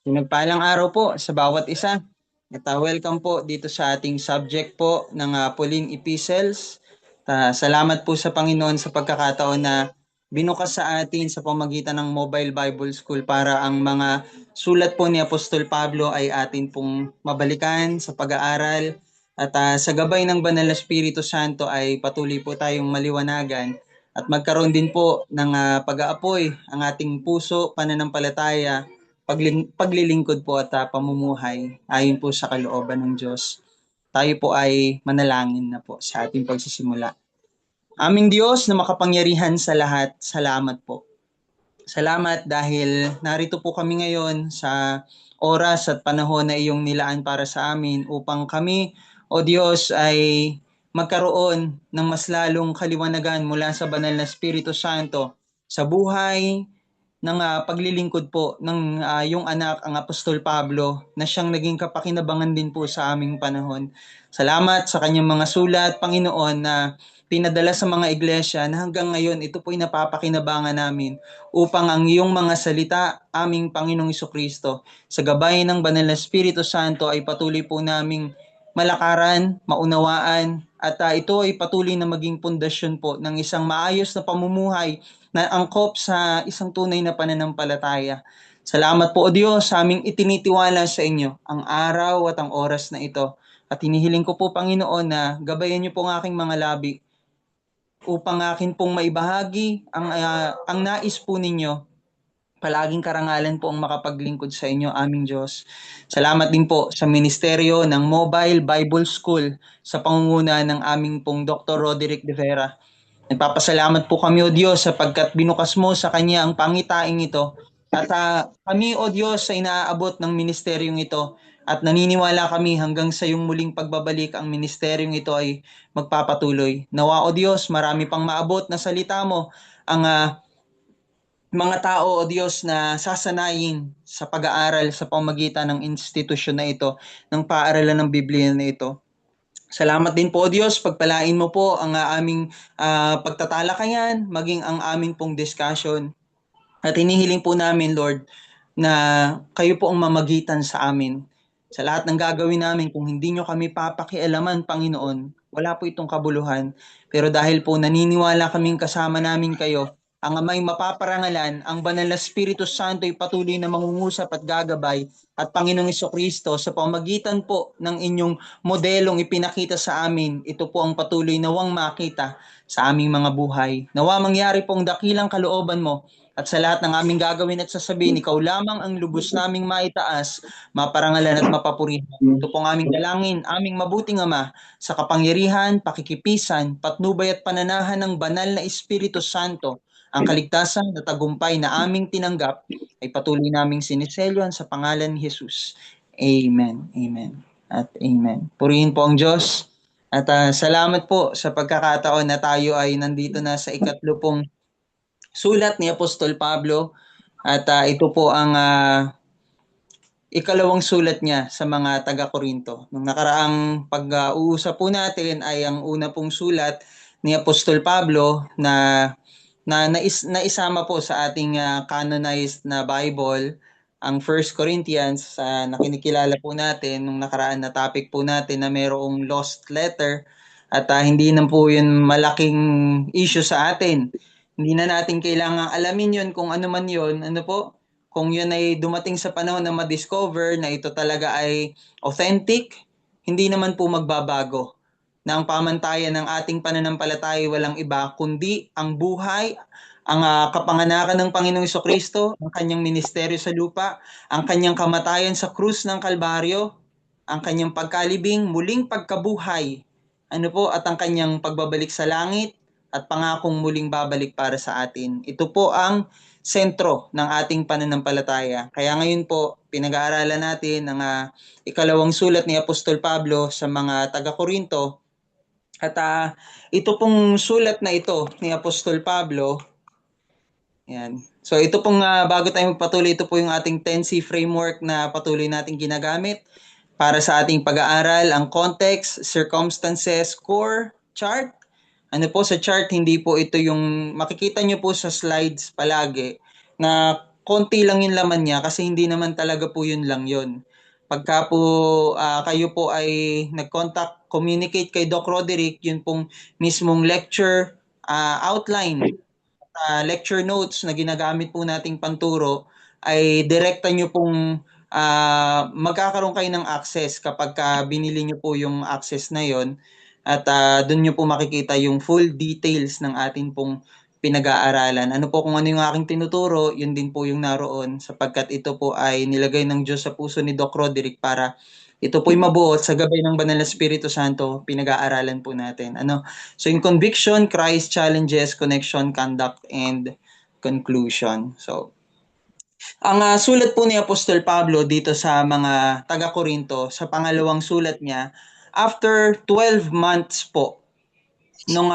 Pinagpalang araw po sa bawat isa. At welcome po dito sa ating subject po ng Pauline Epistles. Salamat po sa Panginoon sa pagkakataon na binukas sa atin sa pamagitan ng Mobile Bible School para ang mga sulat po ni Apostol Pablo ay atin pong mabalikan sa pag-aaral. At sa gabay ng Banal na Espiritu Santo ay patuloy po tayong maliwanagan at magkaroon din po ng pag-aapoy ang ating puso, pananampalataya, paglilingkod po at pamumuhay ayon po sa kalooban ng Diyos. Tayo po ay manalangin na po sa ating pagsisimula. Aming Diyos na makapangyarihan sa lahat, salamat po. Salamat dahil narito po kami ngayon sa oras at panahon na iyong nilaan para sa amin upang kami, O Diyos, ay magkaroon ng mas lalong kaliwanagan mula sa banal na Espiritu Santo sa buhay ng paglilingkod po ng yung anak, ang Apostol Pablo, na siyang naging kapakinabangan din po sa aming panahon. Salamat sa kanyang mga sulat, Panginoon, na pinadala sa mga iglesia na hanggang ngayon ito po'y napapakinabangan namin upang ang iyong mga salita, aming Panginoong Jesucristo, sa gabay ng Banal na Espiritu Santo ay patuloy po naming malakaran, maunawaan, at ito ay patuloy na maging pundasyon po ng isang maayos na pamumuhay na angkop sa isang tunay na pananampalataya. Salamat po, O Diyos, sa aming itinitiwala sa inyo ang araw at ang oras na ito. At hinihiling ko po, Panginoon, na gabayan niyo po ang aking mga labi upang akin pong maibahagi ang nais po ninyo. Palaging karangalan po ang makapaglingkod sa inyo, aming Diyos. Salamat din po sa ministeryo ng Mobile Bible School sa pangunguna ng aming pong Dr. Roderick De Vera. Nagpapasalamat po kami, O Diyos, sapagkat binukas mo sa kanya ang pangitaing ito. At kami, O Diyos, sa inaabot ng ministeryong ito at naniniwala kami hanggang sa iyong muling pagbabalik ang ministeryong ito ay magpapatuloy. Nawa, O Diyos, marami pang maabot na salita mo ang mga tao, O Diyos, na sasanayin sa pag-aaral sa pamagitan ng institusyon na ito, ng paaralan ng Biblia na ito. Salamat din po, O Diyos, pagpalain mo po ang aming pagtatalakayan, maging ang aming pong discussion. At hinihiling po namin, Lord, na kayo po ang mamagitan sa amin. Sa lahat ng gagawin namin, kung hindi nyo kami papakialaman, Panginoon, wala po itong kabuluhan. Pero dahil po naniniwala kaming kasama namin kayo, ang amay mapaparangalan, ang banal na Espiritu Santo ay patuloy na mangungusap at gagabay, at Panginoong Jesucristo, sa pamagitan po ng inyong modelong ipinakita sa amin, ito po ang patuloy nawang makita sa aming mga buhay. Nawa mangyari pong dakilang kalooban mo, at sa lahat ng aming gagawin at sasabihin, ikaw lamang ang lubos naming maitaas, maparangalan at mapapurihan. Ito pong aming dalangin, aming mabuting Ama, sa kapangyarihan, pakikipisan, patnubay at pananahan ng banal na Espiritu Santo, ang kaligtasan na tagumpay na aming tinanggap ay patuloy naming siniselyohan sa pangalan ni Jesus. Amen. Amen. At amen. Purihin po ang Diyos. At salamat po sa pagkakataon na tayo ay nandito na sa ikatlo pong sulat ni Apostol Pablo. At ito po ang ikalawang sulat niya sa mga taga-Korinto. Nung nakaraang pag-uusap po natin ay ang una pong sulat ni Apostol Pablo na naisama po sa ating canonized na Bible, ang 1 Corinthians, na kinikilala po natin nung nakaraan na topic po natin na mayroong lost letter, at hindi na po yun malaking issue sa atin. Hindi na natin kailangang alamin yun kung ano man yun, ano po, kung yun ay dumating sa panahon na ma-discover na ito talaga ay authentic, hindi naman po magbabago na ang pamantayan ng ating pananampalataya walang iba kundi ang buhay, ang kapanganakan ng Panginoong Jesucristo, ang kanyang ministeryo sa lupa, ang kanyang kamatayan sa krus ng Kalbaryo, ang kanyang pagkalibing, muling pagkabuhay, ano po, at ang kanyang pagbabalik sa langit at pangakong muling babalik para sa atin. Ito po ang sentro ng ating pananampalataya. Kaya ngayon po, pinag-aaralan natin ang ikalawang sulat ni Apostol Pablo sa mga taga-Korinto. At ito pong sulat na ito ni Apostol Pablo, yan. So ito pong bago tayo magpatuloy, ito po yung ating 10C framework na patuloy nating ginagamit para sa ating pag-aaral, ang context, circumstances, core, chart. Ano po sa chart, hindi po ito yung makikita nyo po sa slides palagi na konti lang yung laman niya kasi hindi naman talaga po yun lang yun. Pagka po kayo po ay nag-contact, communicate kay Doc Roderick, yun pong mismong lecture outline, lecture notes na ginagamit po nating panturo, ay direkta nyo pong magkakaroon kayo ng access kapag binili nyo po yung access na yon, at doon nyo po makikita yung full details ng atin pong pinag-aaralan. Ano po kung ano yung aking tinuturo, yun din po yung naroon, sapagkat ito po ay nilagay ng Diyos sa puso ni Doc Roderick para ito po'y mabuo sa gabay ng Banal na Espiritu Santo, pinag-aaralan po natin. Ano? So yung conviction, Christ, challenges, connection, conduct, and conclusion. So, ang sulat po ni Apostol Pablo dito sa mga taga-Korinto, sa pangalawang sulat niya, after 12 months po, nung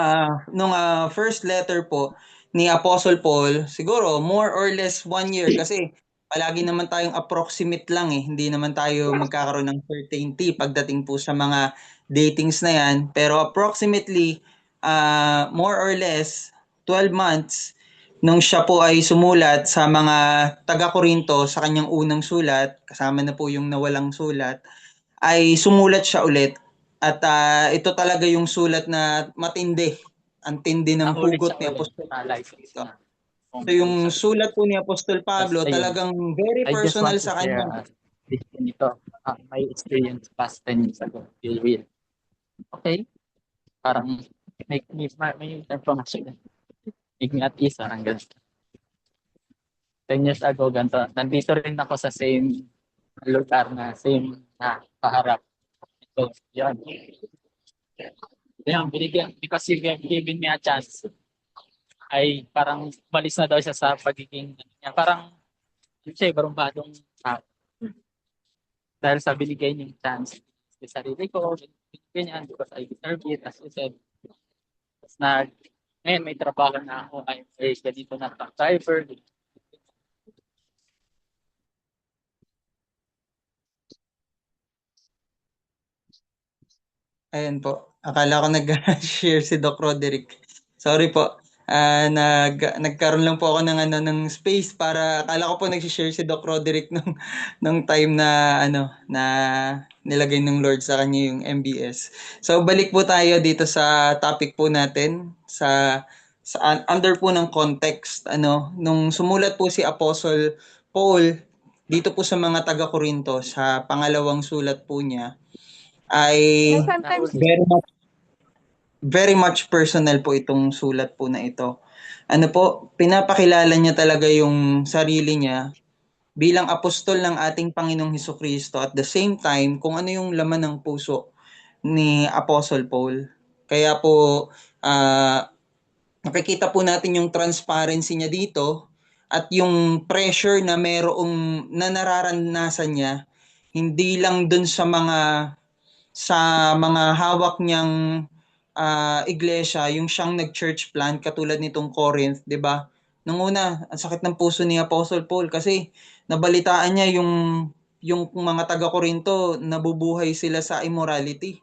first letter po ni Apostle Paul, siguro more or less 1 year, kasi palagi naman tayong approximate lang hindi naman tayo magkakaroon ng certainty pagdating po sa mga datings na yan, pero approximately more or less 12 months nung siya po ay sumulat sa mga taga-Korinto sa kanyang unang sulat, kasama na po yung nawalang sulat, ay sumulat siya ulit. At ito talaga yung sulat na matindi. Ang tindi ng Naulit hugot siya ni ulit Apostol sa life Pablo. na So yung sulat po ni Apostol Tapos Pablo ayun, talagang very I just personal want to sa share kanya. this ganito, my experience past 10 years ago. Feel real. Okay? Parang may information. Make me at ease, parang ganun. 10 years ago, ganito. Nandito rin ako sa same lugar na same na paharap. So, yan. Yan, binigyan, because you have given me a chance, ay parang balis na daw siya sa pagiging, parang, yun siya, barumbadong tao. Dahil sa binigay niyong chance sa sarili ko, binigay niya because I deserve it, as you said. Tapos ngayon may trabaho na ako, I'm ganito na truck driver. Ayan po. Akala ko nag-share si Doc Roderick. Sorry po. Nagkaroon lang po ako ng space para akala ko po nag-share si Doc Roderick nung time na na nilagay ng Lord sa kanya yung MBS. So balik po tayo dito sa topic po natin sa under po ng context, nung sumulat po si Apostle Paul dito po sa mga taga-Korinto sa pangalawang sulat po niya, ay very much personal po itong sulat po na ito. Ano po, pinapakilala niya talaga yung sarili niya bilang apostol ng ating Panginoong Hesukristo, at the same time kung ano yung laman ng puso ni Apostle Paul. Kaya po nakikita po natin yung transparency niya dito at yung pressure na na nararanasan niya, hindi lang dun sa mga hawak niyang iglesia, yung siyang nag-church plant katulad nitong Corinth, 'di ba? Nung una, ang sakit ng puso ni Apostle Paul kasi nabalitaan niya yung mga taga-Korinto nabubuhay sila sa immorality.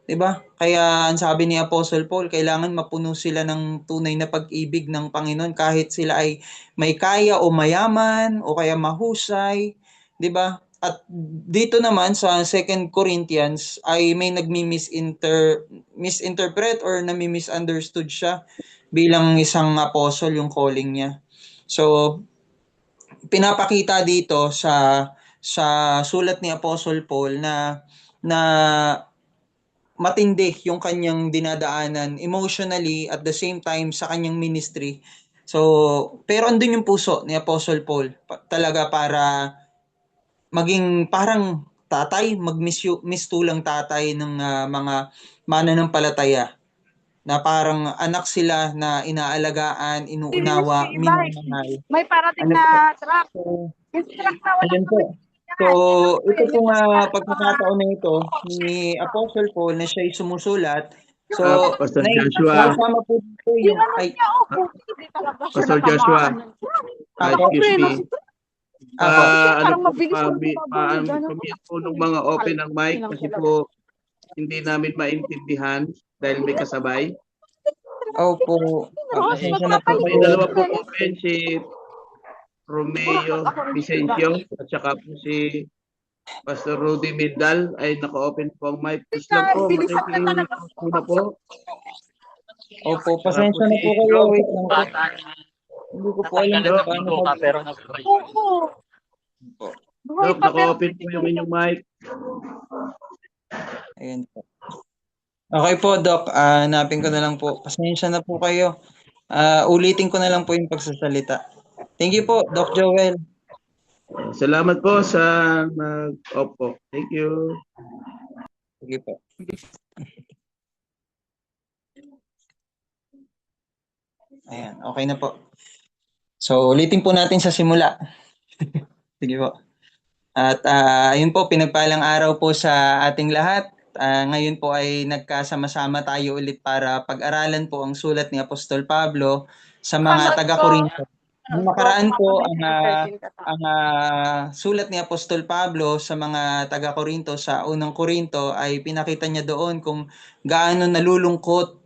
'Di ba? Kaya ang sabi ni Apostle Paul, kailangan mapuno sila ng tunay na pag-ibig ng Panginoon kahit sila ay may kaya o mayaman o kaya mahusay, 'di ba? At dito naman sa 2 Corinthians ay may misinterpret or nami-misunderstood siya bilang isang apostle yung calling niya. So, pinapakita dito sa sulat ni Apostle Paul na matindi yung kanyang dinadaanan emotionally at the same time sa kanyang ministry. So, pero andun yung puso ni Apostle Paul talaga para maging parang tatay, mistulang tatay ng mga mananampalataya na parang anak sila na inaalagaan, inuunawa, minamahal. May parating Ano na po? truck. So, Yung truck na walang ayun po. So, ito tubig. pong pagkakataon na ito ni Apostle Paul na siya'y sumusulat. So, Pastor Joshua. nasama po dito yung ay Pastor Joshua. Apo. Excuse me. Apo. Ano po, pamilya po ng mga open ng mic kasi po hindi namin maintindihan dahil may kasabay. Opo. Pasensya na po May kayo. dalawa po open, si Romeo Vicencio at saka po si Pastor Rudy Midal ay naka-open po ang mic. Please lang po, makikita muna po. Opo, Saka po pasensya na si po kayo. Rob. Wait lang po. Bata na Hindi ko po alam natanggalan kung ng paano biko ka pero nabuhay. Rob, naka-open po yung inyong mic. Ayan po. Okay po, Doc. Hanapin ko na lang po. Pasensya na po kayo. Ulitin ko na lang po yung pagsasalita. Thank you po, Doc Joel. Salamat po sa Opo. Thank you. Sige po. Ayan, okay na po. So, ulitin po natin sa simula. Sige po. At ayun po, pinagpalang araw po sa ating lahat. Ngayon po ay nagkasama-sama tayo ulit para pag-aralan po ang sulat ni Apostol Pablo sa mga taga-Korinto. Nung nakaraan po ang sulat ni Apostol Pablo sa mga taga-Korinto sa unang Korinto ay pinakita niya doon kung gaano nalulungkot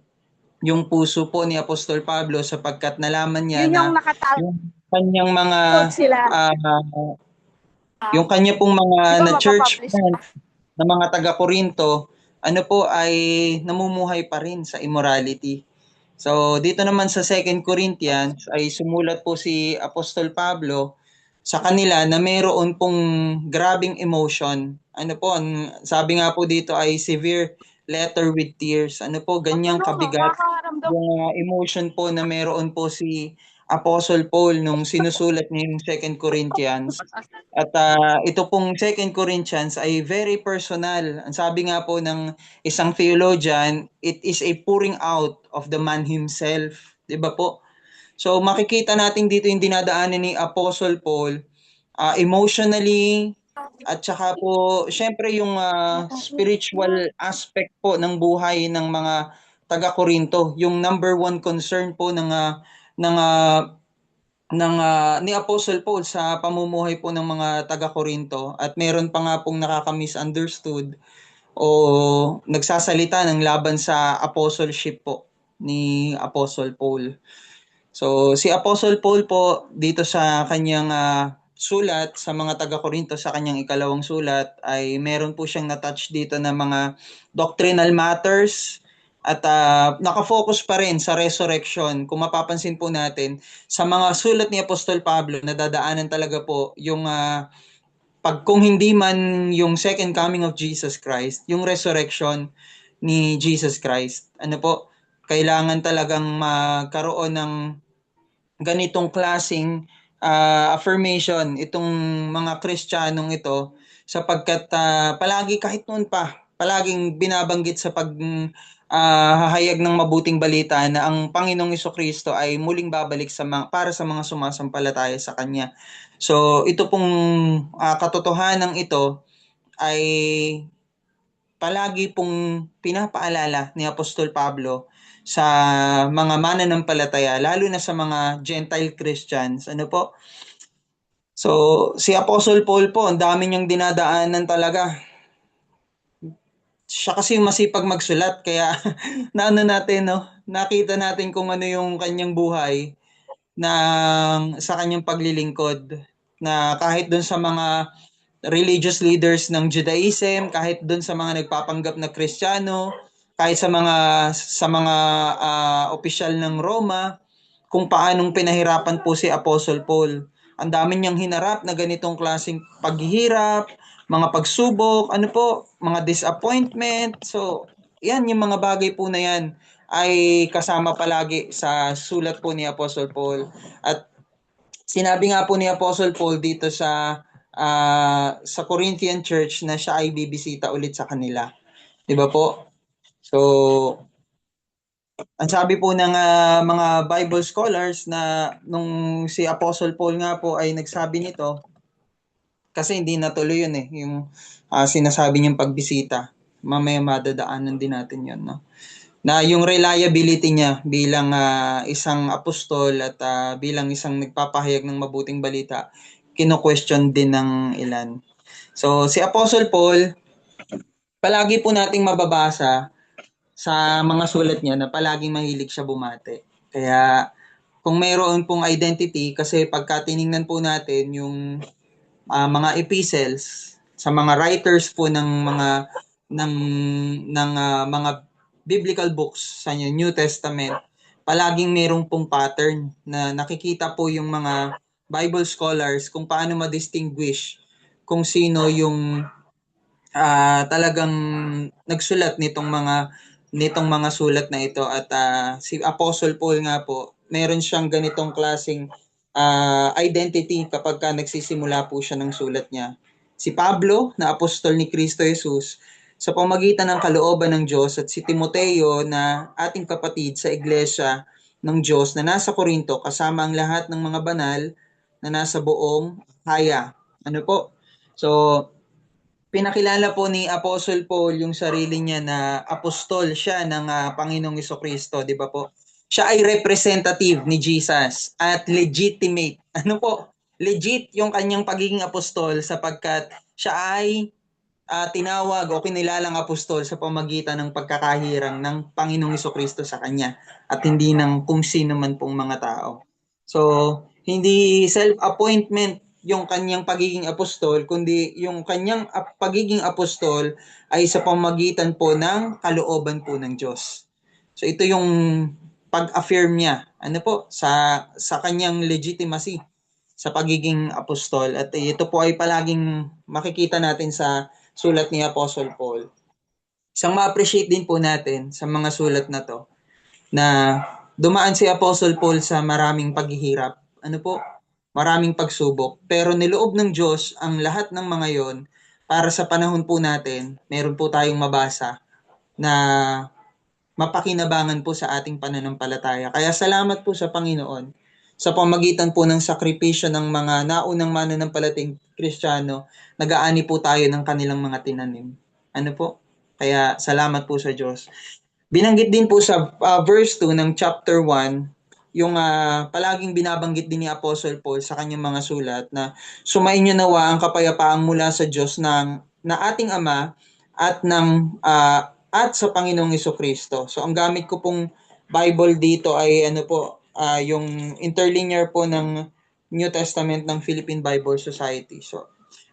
yung puso po ni Apostol Pablo sapagkat nalaman niya na yung kanyang mga yung kanya pong mga na church plants na mga taga-Korinto ano po ay namumuhay pa rin sa immorality. So dito naman sa 2 Corinthians ay sumulat po si Apostol Pablo sa kanila na mayroon pong grabing emotion. Ano po, sabi nga po dito ay severe letter with tears. Ano po, ganyang kabigat yung emotion po na mayroon po si Apostle Paul nung sinusulat niya yung 2 Corinthians. At ito pong 2 Corinthians ay very personal. Ang sabi nga po ng isang theologian, it is a pouring out of the man himself. 'Di ba po? So makikita natin dito yung dinadaanan ni Apostle Paul emotionally at saka po syempre yung spiritual aspect po ng buhay ng mga taga-Korinto. Yung number one concern po ng ni Apostle Paul sa pamumuhay po ng mga taga-Korinto at meron pa nga pong nakaka-misunderstood o nagsasalita ng laban sa apostleship po ni Apostle Paul. So si Apostle Paul po dito sa kanyang sulat sa mga taga-Korinto sa kanyang ikalawang sulat ay meron po siyang na-touch dito na mga doctrinal matters at nakafocus pa rin sa resurrection. Kung mapapansin po natin, sa mga sulat ni Apostol Pablo, nadadaanan talaga po yung kung hindi man yung second coming of Jesus Christ, yung resurrection ni Jesus Christ. Ano po, kailangan talagang magkaroon ng ganitong klasing affirmation itong mga Kristiyanong ito sapagkat palagi kahit noon pa, palaging binabanggit sa hahayag ng mabuting balita na ang Panginoong Jesucristo ay muling babalik para sa mga sumasampalataya sa Kanya. So ito pong katotohanan ito ay palagi pong pinapaalala ni Apostol Pablo sa mga mananampalataya, lalo na sa mga Gentile Christians. Ano po? So, si Apostle Paul po, ang dami niyang dinadaanan talaga. Siya kasi masipag magsulat, kaya nakita natin kung ano yung kanyang buhay sa kanyang paglilingkod. Na kahit dun sa mga religious leaders ng Judaism, kahit dun sa mga nagpapanggap na Kristiyano, kahit sa mga opisyal ng Roma, kung paanong pinahirapan po si Apostle Paul. Ang dami niyang hinarap na ganitong klaseng paghihirap, mga pagsubok, mga disappointment. So, yan yung mga bagay po na yan ay kasama palagi sa sulat po ni Apostle Paul. At sinabi nga po ni Apostle Paul dito sa Corinthian Church na siya ay bibisita ulit sa kanila. 'Di ba po? So, ang sabi po ng mga Bible scholars na nung si Apostle Paul nga po ay nagsabi nito, kasi hindi natuloy yun yung sinasabi niyang pagbisita. Mamaya madadaanan din natin yun, no? Na yung reliability niya bilang isang apostol at bilang isang nagpapahayag ng mabuting balita, kino-question din ng ilan. So, si Apostle Paul, palagi po nating mababasa sa mga sulat niya na palaging mahilig siya bumate. Kaya kung mayroon pong identity, kasi pagka tiningnan po natin yung mga epistles sa mga writers po ng mga biblical books sa New Testament, palaging merong pong pattern na nakikita po yung mga Bible scholars kung paano ma-distinguish kung sino yung talagang nagsulat nitong mga sulat na ito. At si Apostle Paul nga po, meron siyang ganitong klaseng identity kapag nagsisimula po siya ng sulat niya. Si Pablo, na apostol ni Kristo Jesus, sa pamagitan ng kalooban ng Diyos, at si Timoteo, na ating kapatid sa iglesia ng Diyos na nasa Korinto, kasama ang lahat ng mga banal na nasa buong Akaya. Ano po? So, pinakilala po ni Apostle Paul yung sarili niya na apostol siya ng Panginoong Jesucristo, di ba po? Siya ay representative ni Jesus at legitimate. Ano po? Legit yung kanyang pagiging apostol sapagkat siya ay tinawag o kinilalang apostol sa pamagitan ng pagkakahirang ng Panginoong Jesucristo sa kanya at hindi ng kung sino man pong mga tao. So, hindi self-appointment yung kanyang pagiging apostol, kundi yung kanyang pagiging apostol ay sa pamagitan po ng kalooban po ng Diyos. So, ito yung pag-affirm niya, ano po, sa kanyang legitimacy sa pagiging apostol. At ito po ay palaging makikita natin sa sulat ni Apostle Paul. Isang ma-appreciate din po natin sa mga sulat na to, na dumaan si Apostle Paul sa maraming paghihirap. Ano po? Maraming pagsubok. Pero niloob ng Diyos ang lahat ng mga yon para sa panahon po natin, meron po tayong mabasa na mapakinabangan po sa ating pananampalataya. Kaya salamat po sa Panginoon sa pamagitan po ng sakripisyo ng mga naunang mananampalatayang Kristiyano, nag-aani po tayo ng kanilang mga tinanim. Ano po? Kaya salamat po sa Diyos. Binanggit din po sa verse 2 ng chapter 1, yung palaging binabanggit din ni Apostle Paul sa kanyang mga sulat na sumainyo nawa ang kapayapaang mula sa Diyos na ating Ama at at sa Panginoong Jesucristo. So ang gamit ko pong Bible dito ay yung interlinear po ng New Testament ng Philippine Bible Society. So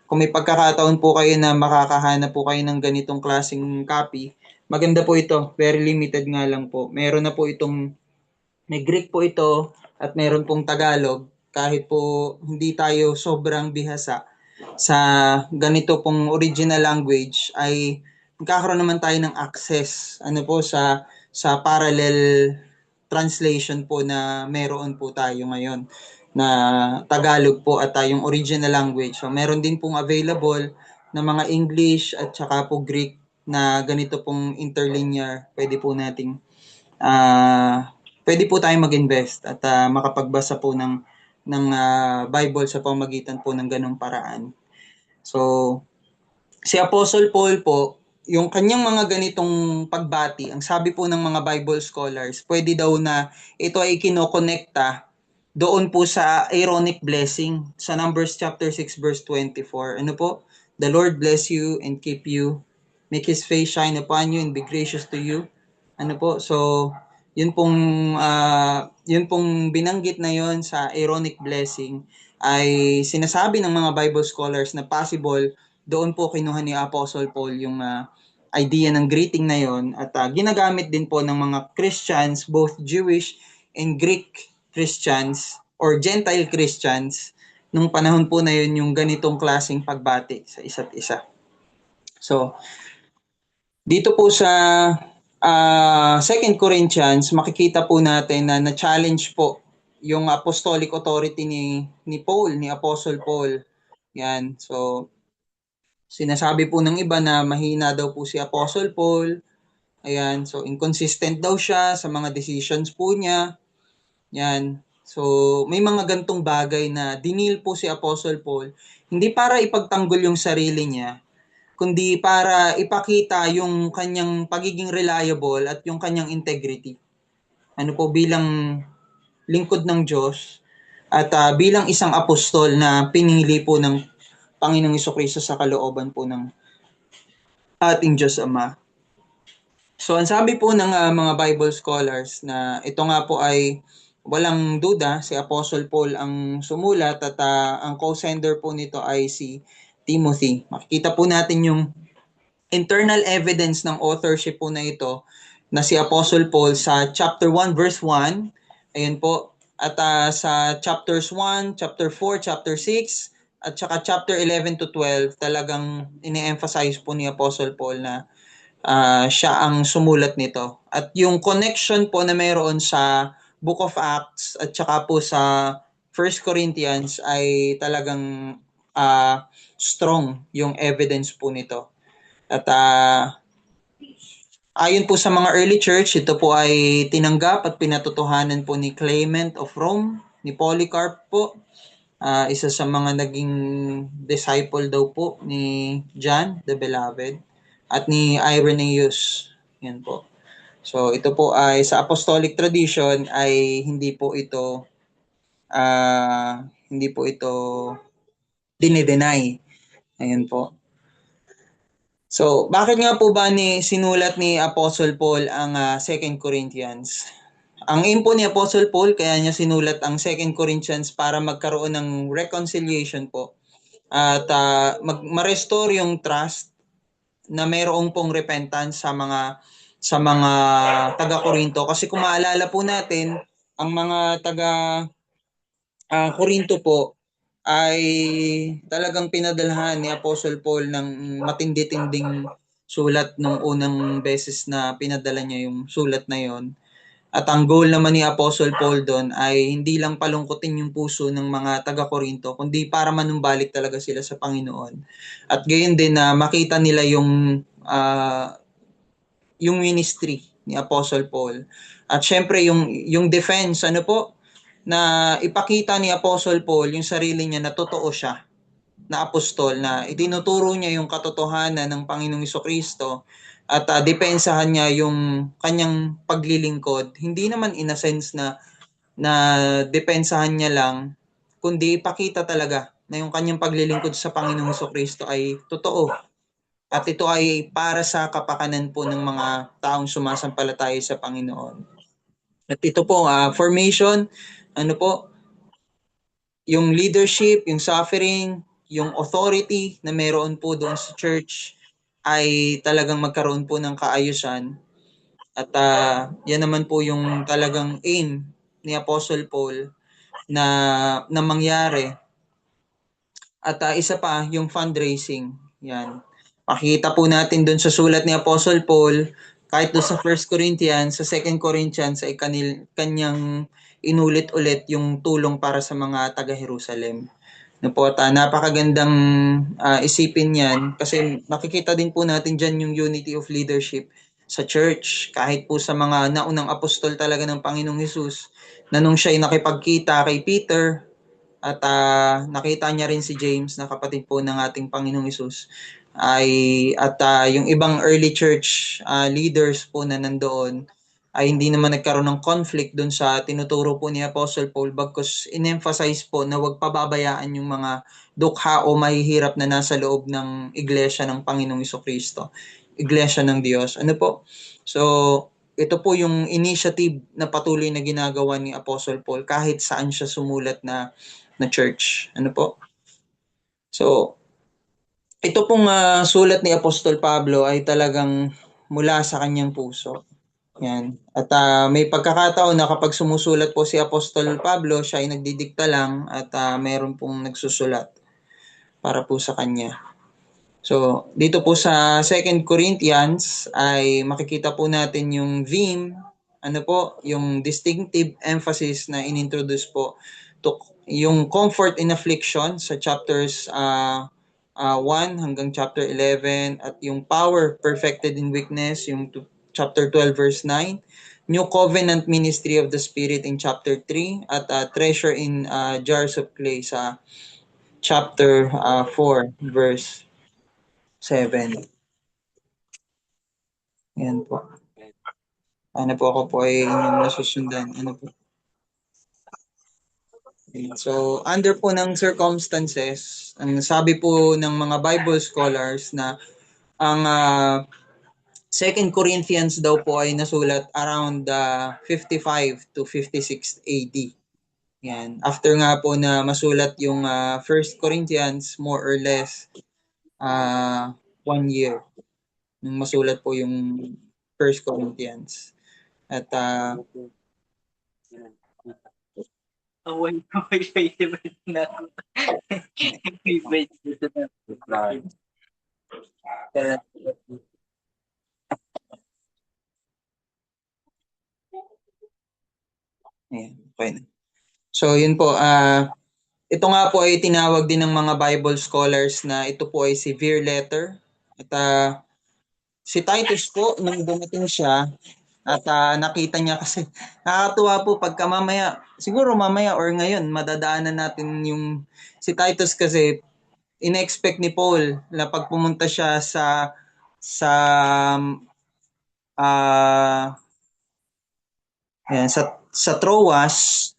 kung may pagkakataon po kayo na makakahanap po kayo ng ganitong klaseng copy, maganda po ito. Very limited nga lang po. Meron na po may Greek po ito at meron pong Tagalog. Kahit po hindi tayo sobrang bihasa sa ganito pong original language, ay magkakaroon naman tayo ng access sa parallel translation po na meron po tayo ngayon na Tagalog po at yung original language. So meron din pong available na mga English at saka po Greek na ganito pong interlinear. Pwede po tayong mag-invest at makapagbasa po ng Bible sa pamagitan po ng ganung paraan. So, si Apostle Paul po, yung kanyang mga ganitong pagbati, ang sabi po ng mga Bible scholars, pwede daw na ito ay kinokonekta doon po sa Aaronic blessing sa Numbers chapter 6 verse 24. Ano po? The Lord bless you and keep you, make His face shine upon you and be gracious to you. Ano po? So, yun pong binanggit na yon sa Aaronic blessing ay sinasabi ng mga Bible scholars na possible doon po kinuha ni Apostle Paul yung idea ng greeting na yon at ginagamit din po ng mga Christians, both Jewish and Greek Christians or Gentile Christians nung panahon po na yun yung ganitong klaseng pagbati sa isa't isa. So, dito po sa 2 Corinthians, makikita po natin na na-challenge po yung apostolic authority ni Paul, ni Apostle Paul. Yan. So, sinasabi po ng iba na mahina daw po si Apostle Paul. Ayan. So, inconsistent daw siya sa mga decisions po niya. Yan. So, may mga gantong bagay na dinil po si Apostle Paul, hindi para ipagtanggol yung sarili niya, kundi para ipakita yung kanyang pagiging reliable at yung kanyang integrity. Ano po, bilang lingkod ng Diyos at bilang isang apostol na pinili po ng Panginoong Jesucristo sa kalooban po ng ating Diyos Ama. So, ang sabi po ng mga Bible scholars na ito nga po ay walang duda, si Apostle Paul ang sumulat at ang co-sender po nito ay si Timothy. Makikita po natin yung internal evidence ng authorship po na ito na si Apostle Paul sa chapter 1 verse 1. Ayun po. At sa chapters 1, chapter 4, chapter 6, at saka chapter 11 to 12, talagang ini-emphasize po ni Apostle Paul na siya ang sumulat nito. At yung connection po na mayroon sa Book of Acts at saka po sa 1 Corinthians ay talagang strong yung evidence po nito. At ayon po sa mga early church, ito po ay tinanggap at pinatotohanan po ni Clement of Rome, ni Polycarp po, isa sa mga naging disciple daw po ni John the Beloved, at ni Irenaeus. Yan po. So ito po ay sa apostolic tradition ay hindi po ito dinedeny. Ayun po. So, bakit nga po ba sinulat ni Apostle Paul ang 2 Corinthians? Ang aim po ni Apostle Paul, kaya niya sinulat ang 2 Corinthians para magkaroon ng reconciliation po at ma-restore yung trust na mayroong pong repentance sa mga taga-Korinto. Kasi kung maalala po natin, ang mga taga-Korinto po ay talagang pinadalhan ni Apostle Paul ng matindi-tinding sulat nung unang beses na pinadala niya yung sulat na yon. At ang goal naman ni Apostle Paul doon ay hindi lang palungkutin yung puso ng mga taga-Korinto, kundi para manumbalik talaga sila sa Panginoon. At gayon din na makita nila yung ministry ni Apostle Paul. At syempre yung defense, na ipakita ni Apostle Paul yung sarili niya na totoo siya na apostol, na itinuturo niya yung katotohanan ng Panginoong Jesucristo at depensahan niya yung kanyang paglilingkod. Hindi naman in a sense na depensahan niya lang, kundi ipakita talaga na yung kanyang paglilingkod sa Panginoong Jesucristo ay totoo. At ito ay para sa kapakanan po ng mga taong sumasampalataya sa Panginoon. At ito po, formation, yung leadership, yung suffering, yung authority na meron po doon sa church ay talagang magkaroon po ng kaayusan. At yan naman po yung talagang aim ni Apostle Paul na mangyari. At isa pa, yung fundraising. Yan. Makikita po natin doon sa sulat ni Apostle Paul, kahit doon sa 1 Corinthians, sa 2 Corinthians ay kanyang inulit-ulit yung tulong para sa mga taga-Jerusalem. Napakagandang isipin yan kasi makikita din po natin dyan yung unity of leadership sa church. Kahit po sa mga naunang apostol talaga ng Panginoong Hesus, na nung siya ay nakipagkita kay Peter at nakita niya rin si James na kapatid po ng ating Panginoong Hesus, yung ibang early church leaders po na nandoon ay hindi naman nagkaroon ng conflict doon sa tinuturo po ni Apostle Paul, bagkus in-emphasize po na huwag pababayaan yung mga dukha o mahihirap na nasa loob ng iglesia ng Panginoong Jesucristo, iglesia ng Diyos. So, ito po yung initiative na patuloy na ginagawa ni Apostle Paul kahit saan siya sumulat na church. So, ito pong sulat ni Apostol Pablo ay talagang mula sa kanyang puso. Yan. At may pagkakataon na kapag sumusulat po si Apostol Pablo, siya ay nagdidikta lang at mayroon pong nagsusulat para po sa kanya. So, dito po sa 2 Corinthians ay makikita po natin yung theme, yung distinctive emphasis na inintroduce po to yung comfort in affliction sa chapters 1 hanggang chapter 11, at yung power perfected in weakness, yung chapter 12 verse 9, new covenant ministry of the Spirit in chapter 3, at treasure in jars of clay sa chapter 4 verse 7. Yan po. Ako po ay inyong nasusundan. So, under po ng circumstances, ang sabi po ng mga Bible scholars na ang Second Corinthians daw po ay nasulat around 55 to 56 AD. Yan. After nga po na masulat yung First Corinthians, more or less 1 year nung masulat po yung First Corinthians. At Wait na. Wait na. ayan, okay na. So yun po, ito nga po ay tinawag din ng mga Bible scholars na ito po ay severe letter. At si Titus po, nung dumating siya, at nakita niya kasi, nakakatuwa po pagka mamaya, siguro mamaya or ngayon, madadaanan natin yung si Titus kasi ina-expect ni Paul na pag pumunta siya sa ah ayan, sa Troas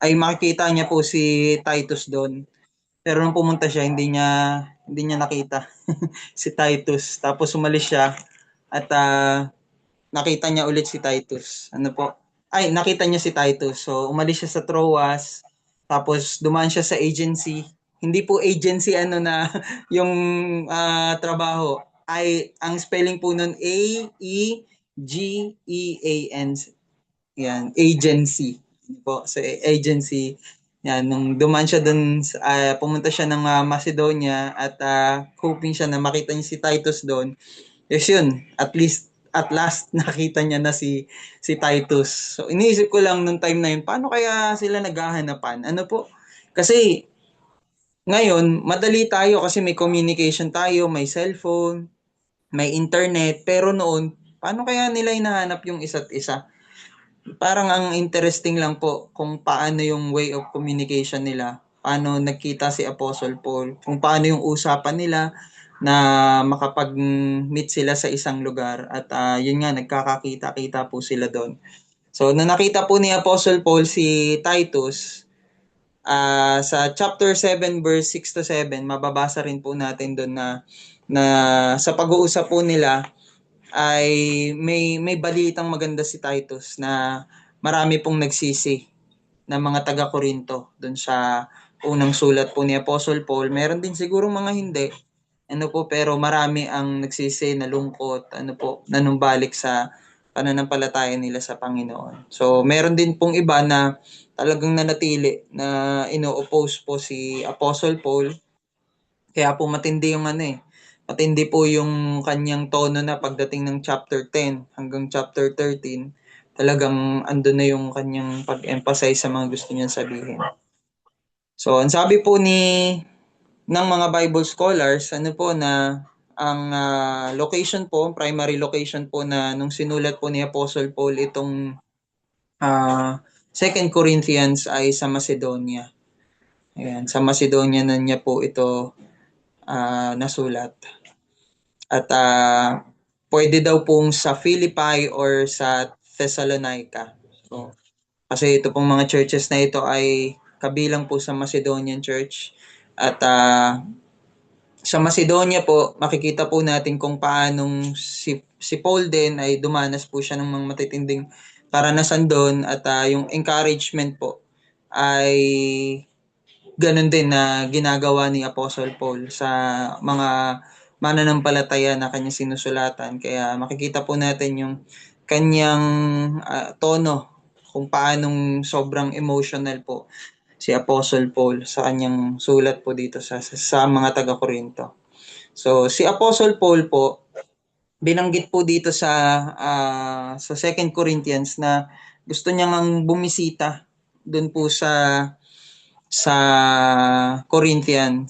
ay makikita niya po si Titus doon. Pero nung pumunta siya, hindi niya nakita si Titus. Tapos umalis siya at nakita niya ulit si Titus. Ano po? Ay, nakita niya si Titus. So umalis siya sa Troas. Tapos dumaan siya sa agency. Hindi po agency ano na yung trabaho. Ay, ang spelling po nun Aegean. Yan, agency. Ano po, so agency. Yan, nung dumaan siya doon, pumunta siya ng Macedonia at hoping siya na makita niya si Titus doon. Yes yun, at last nakita niya na si Titus. So iniisip ko lang nung time na yun, paano kaya sila naghahanapan? Ano po? Kasi ngayon, madali tayo kasi may communication tayo, may cellphone, may internet, pero noon, paano kaya nila hinahanap yung isa't isa? Parang ang interesting lang po kung paano yung way of communication nila. Paano nagkita si Apostle Paul, kung paano yung usapan nila na makapag-meet sila sa isang lugar at yun nga nagkakakita-kita po sila doon. So nung nakita po ni Apostle Paul si Titus sa chapter 7 verse 6 to 7 mababasa rin po natin doon na sa pag-uusap po nila ay may balitang maganda si Titus na marami pong nagsisi na mga taga-Korinto doon sa unang sulat po ni Apostle Paul. Meron din siguro mga hindi. Ano po, pero marami ang nagsisi, nalungkot, ano po, nanumbalik sa pananampalataya nila sa Panginoon. So, meron din pong iba na talagang nanatili na ino-oppose po si Apostle Paul. Kaya po matindi yung matindi po yung kanyang tono na pagdating ng chapter 10 hanggang chapter 13. Talagang andun na yung kanyang pag-emphasize sa mga gusto niyang sabihin. So, ang sabi po ng mga Bible scholars, ano po na ang location po, primary location po na nung sinulat po ni Apostle Paul itong 2 Corinthians ay sa Macedonia. Ayan, sa Macedonia na niya po ito nasulat. At pwede daw pong sa Philippi or sa Thessalonica. So, kasi ito pong mga churches na ito ay kabilang po sa Macedonian Church. At sa Macedonia po, makikita po natin kung paanong si Paul din ay dumanas po siya ng mga matitinding karanasan doon at yung encouragement po ay ganun din na ginagawa ni Apostle Paul sa mga mananampalataya na kanyang sinusulatan. Kaya makikita po natin yung kanyang tono kung paanong sobrang emotional po si Apostle Paul sa kanyang sulat po dito sa mga taga-Korinto. So si Apostle Paul po binanggit po dito sa 2 Corinthians na gusto niya ngang bumisita doon po sa Corinthian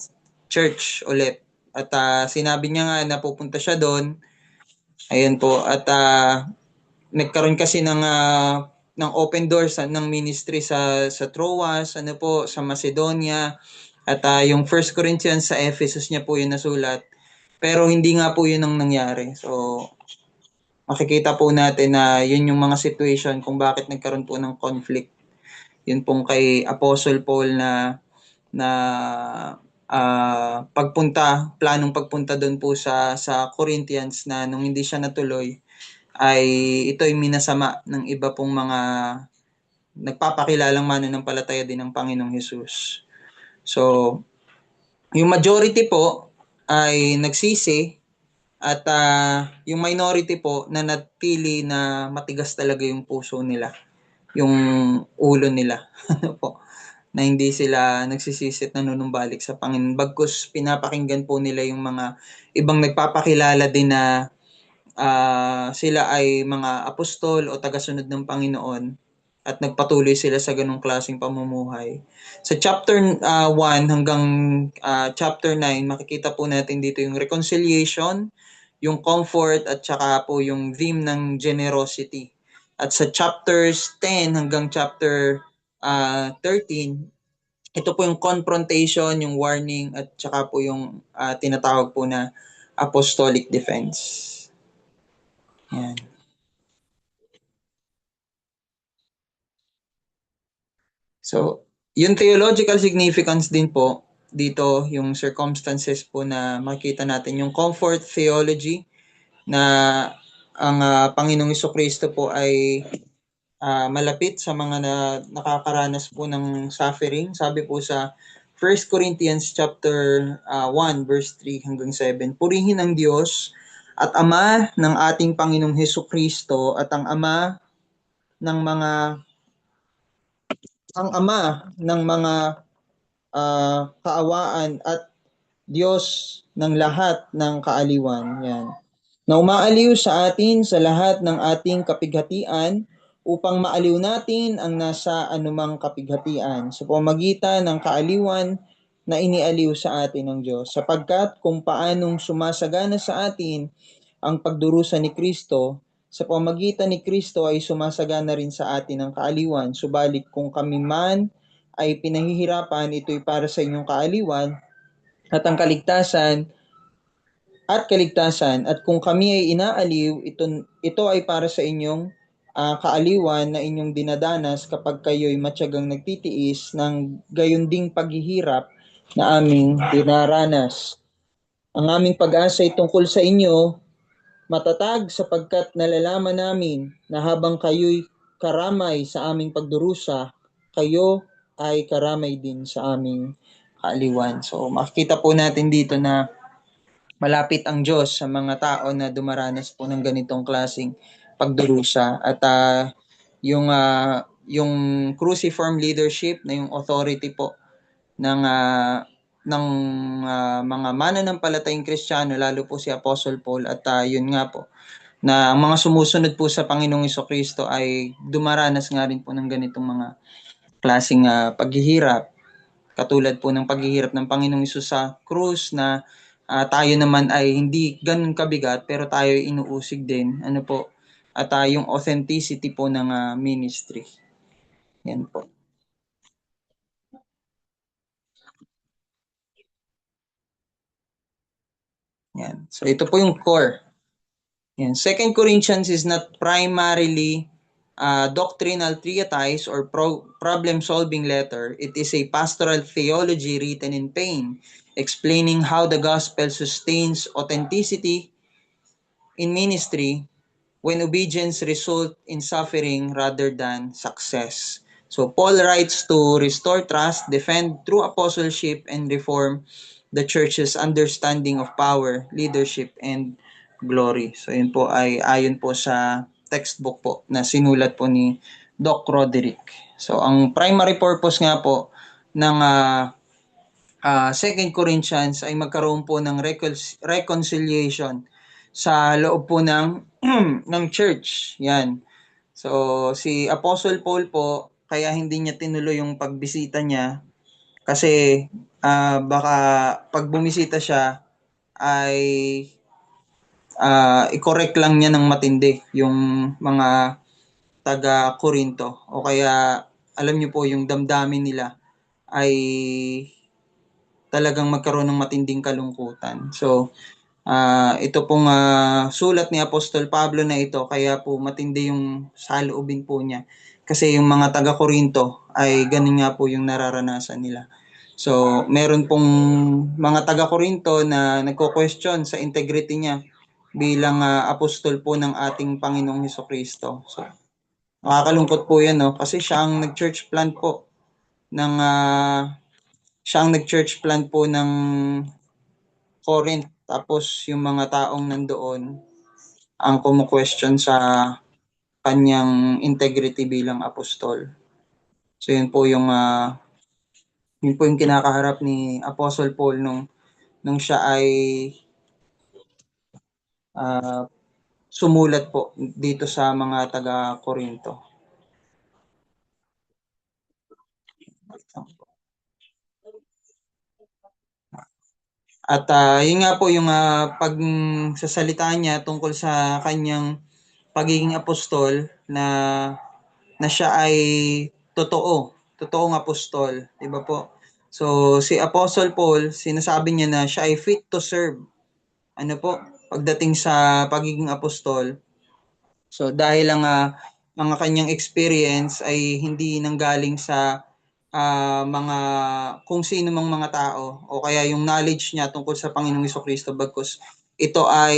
Church ulit. At sinabi niya nga na pupunta siya doon. Ayun po. At nagkaroon kasi ng open doors ng ministry sa Troas, ano po, sa Macedonia. At yung 1 Corinthians sa Ephesus niya po yung nasulat. Pero hindi nga po yun ang nangyari. So, makikita po natin na yun yung mga situation kung bakit nagkaroon po ng conflict. Yun pong kay Apostle Paul na planong pagpunta doon po sa Corinthians na nung hindi siya natuloy ay ito'y minasama ng iba pong mga nagpapakilalang mananampalataya din ng Panginoong Hesus. So, yung majority po ay nagsisi at yung minority po na natili na matigas talaga yung puso nila, yung ulo nila po, na hindi sila nagsisisi at nanunumbalik sa Panginoon. Bagkus pinapakinggan po nila yung mga ibang nagpapakilala din na sila ay mga apostol o tagasunod ng Panginoon at nagpatuloy sila sa ganong klaseng pamumuhay. Sa chapter 1 hanggang chapter 9, makikita po natin dito yung reconciliation, yung comfort, at saka po yung theme ng generosity. At sa chapters 10 hanggang chapter 13, ito po yung confrontation, yung warning, at saka po yung tinatawag po na apostolic defense. Yan. So, yung theological significance din po dito, yung circumstances po na makita natin, yung comfort theology na ang Panginoong Jesucristo po ay malapit sa mga nakakaranas po ng suffering. Sabi po sa 1 Corinthians chapter 1 verse 3 hanggang 7, purihin ang Diyos at Ama ng ating Panginoong Jesucristo at ang Ama ng mga kaawaan at Diyos ng lahat ng kaaliwan. Yan. Na umaaliw sa atin sa lahat ng ating kapighatian upang maaliw natin ang nasa anumang kapighatian sa pamamagitan ng kaaliwan na inialiw sa atin ng Diyos. Sapagkat kung paanong sumasagana sa atin ang pagdurusa ni Kristo, sa pamamagitan ni Kristo ay sumasagana rin sa atin ang kaaliwan. Subalit kung kami man ay pinahihirapan, ito'y para sa inyong kaaliwan at ang kaligtasan at kung kami ay inaaliw, ito ay para sa inyong kaaliwan na inyong dinadanas kapag kayo'y matyagang nagtitiis ng gayon ding paghihirap na aming dinaranas. Ang aming pag-asa ay tungkol sa inyo, matatag sapagkat nalalaman namin na habang kayo'y karamay sa aming pagdurusa, kayo ay karamay din sa aming kaaliwan. So makikita po natin dito na malapit ang Diyos sa mga tao na dumaranas po ng ganitong klaseng pagdurusa. At yung cruciform leadership na yung authority po ng mga mananampalatayang Kristiyano, lalo po si Apostle Paul, at yun nga po na ang mga sumusunod po sa Panginoong Jesucristo ay dumaranas nga rin po ng ganitong mga klaseng paghihirap, katulad po ng paghihirap ng Panginoong Hesus sa krus na tayo naman ay hindi ganun kabigat pero tayo ay inuusig din. Ano po? At yung authenticity po ng ministry. Yan po. Yan. So ito po yung core. Yan. 2 Corinthians is not primarily doctrinal treatise or problem-solving letter. It is a pastoral theology written in pain, explaining how the gospel sustains authenticity in ministry when obedience results in suffering rather than success. So Paul writes to restore trust, defend true apostleship, and reform the church's understanding of power, leadership, and glory. So yun po ay ayon po sa textbook po na sinulat po ni Doc Roderick. So ang primary purpose nga po ng 2 Corinthians ay magkaroon po ng reconciliation sa loob po ng ng church. Yan. So si Apostle Paul po, kaya hindi niya tinuloy yung pagbisita niya kasi baka pag bumisita siya ay i-correct lang niya ng matindi yung mga taga Corinto, o kaya alam niyo po yung damdamin nila ay talagang magkaroon ng matinding kalungkutan. So ito pong sulat ni Apostol Pablo na ito, kaya po matindi yung saloobin po niya. Kasi yung mga taga Corinto ay ganun nga po yung nararanasan nila. So meron pong mga taga Corinto na nagko-question sa integrity niya bilang apostol po ng ating Panginoong Hesukristo. So, nakakalungkot po yan, no? Kasi siya ang nag-church plant po ng Corinth. Tapos yung mga taong nandoon ang kumu-question sa kanyang integrity bilang apostol. So yun po yung kinakaharap ni Apostle Paul nung siya ay sumulat po dito sa mga taga-Korinto. At yun nga po yung pagsasalita niya tungkol sa kanyang pagiging apostol na siya ay totoong apostol, 'di ba po? So si Apostle Paul, sinasabi niya na siya ay fit to serve. Ano po? Pagdating sa pagiging apostol. So dahil ang kanyang experience ay hindi nanggaling sa mga kung sino mang mga tao o kaya yung knowledge niya tungkol sa Panginoong Hesukristo, bagkus ito ay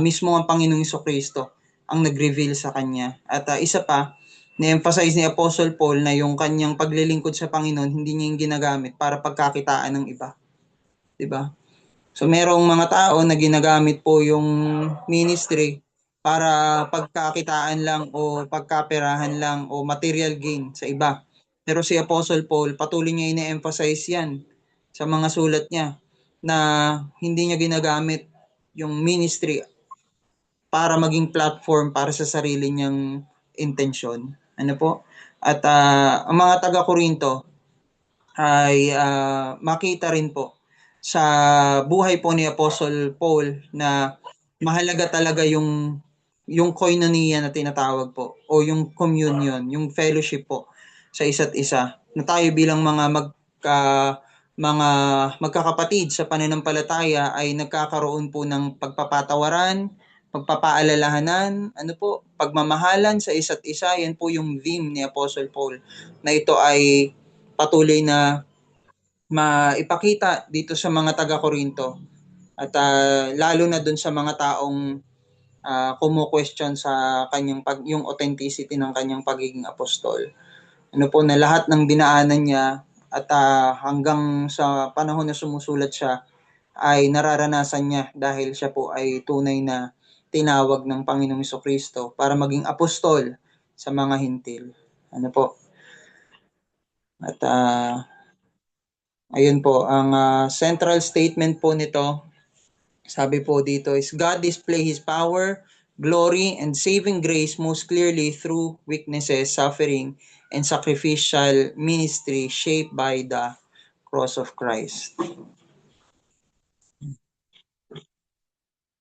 mismo ang Panginoong Hesukristo ang nag-reveal sa kanya. At isa pa, na-emphasize ni Apostle Paul na yung kanyang paglilingkod sa Panginoon hindi niya yung ginagamit para pagkakitaan ng iba. 'Di ba? So merong mga tao na ginagamit po yung ministry para pagkakitaan lang o pagkaperahan lang o material gain sa iba. Pero si Apostle Paul, patuloy niya ine-emphasize yan sa mga sulat niya na hindi niya ginagamit yung ministry para maging platform para sa sarili niyang intensyon. Ano po? At ang mga taga-Korinto ay makita rin po sa buhay po ni Apostle Paul na mahalaga talaga yung koinonia na tinatawag po o yung communion, yung fellowship po sa isa't isa. Na tayo bilang mga magkakapatid sa pananampalataya ay nagkakaroon po ng pagpapatawaran, pagpapaalalahanan, ano po, pagmamahalan sa isa't isa. Yan po yung theme ni Apostle Paul na ito ay patuloy na maipakita dito sa mga taga-Korinto at lalo na dun sa mga taong kumu-question sa yung authenticity ng kanyang pagiging apostol. Ano po na lahat ng dinaanan niya at hanggang sa panahon na sumusulat siya ay nararanasan niya dahil siya po ay tunay na tinawag ng Panginoong Hesukristo para maging apostol sa mga hintil. Ano po? At ayun po, ang central statement po nito, sabi po dito is God display His power, glory, and saving grace most clearly through weaknesses, suffering, and sacrificial ministry shaped by the cross of Christ.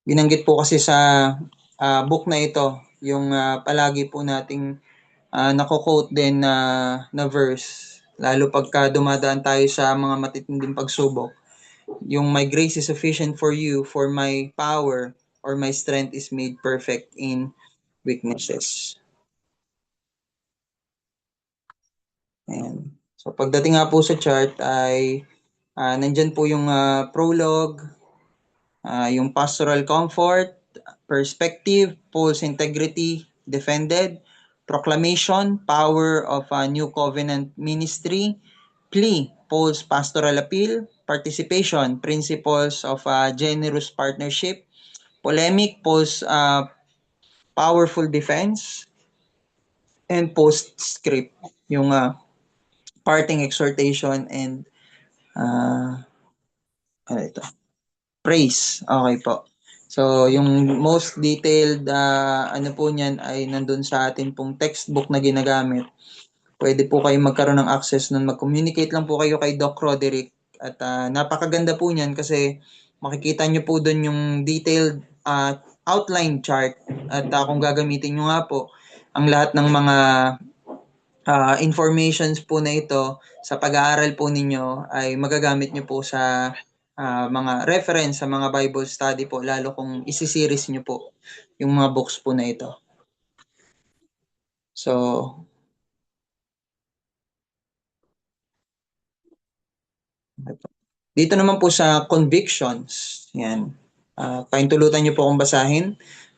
Binanggit po kasi sa book na ito, yung palagi po nating nako-quote din na verse, lalo pagka dumadaan tayo sa mga matitinding pagsubok. Yung my grace is sufficient for you, for my power or my strength is made perfect in weaknesses. Ayan. So pagdating nga po sa chart ay nandyan po yung prologue, yung pastoral comfort, perspective, Paul's integrity defended, proclamation, power of a new covenant ministry, plea, Paul's pastoral appeal, participation, principles of generous partnership, polemic, Paul's powerful defense, and postscript, yung parting exhortation and ano ito? Praise. Okay po. So, yung most detailed ano po niyan ay nandun sa atin pong textbook na ginagamit. Pwede po kayo magkaroon ng access nun. Mag-communicate lang po kayo kay Doc Roderick. At napakaganda po niyan kasi makikita nyo po dun yung detailed outline chart. At kung gagamitin nyo nga po, ang lahat ng mga informations po na ito sa pag-aaral po ninyo ay magagamit nyo po sa mga reference sa mga Bible study po, lalo kung isi-series nyo po yung mga books po na ito. So, dito naman po sa convictions, yan. Paintulutan niyo po akong basahin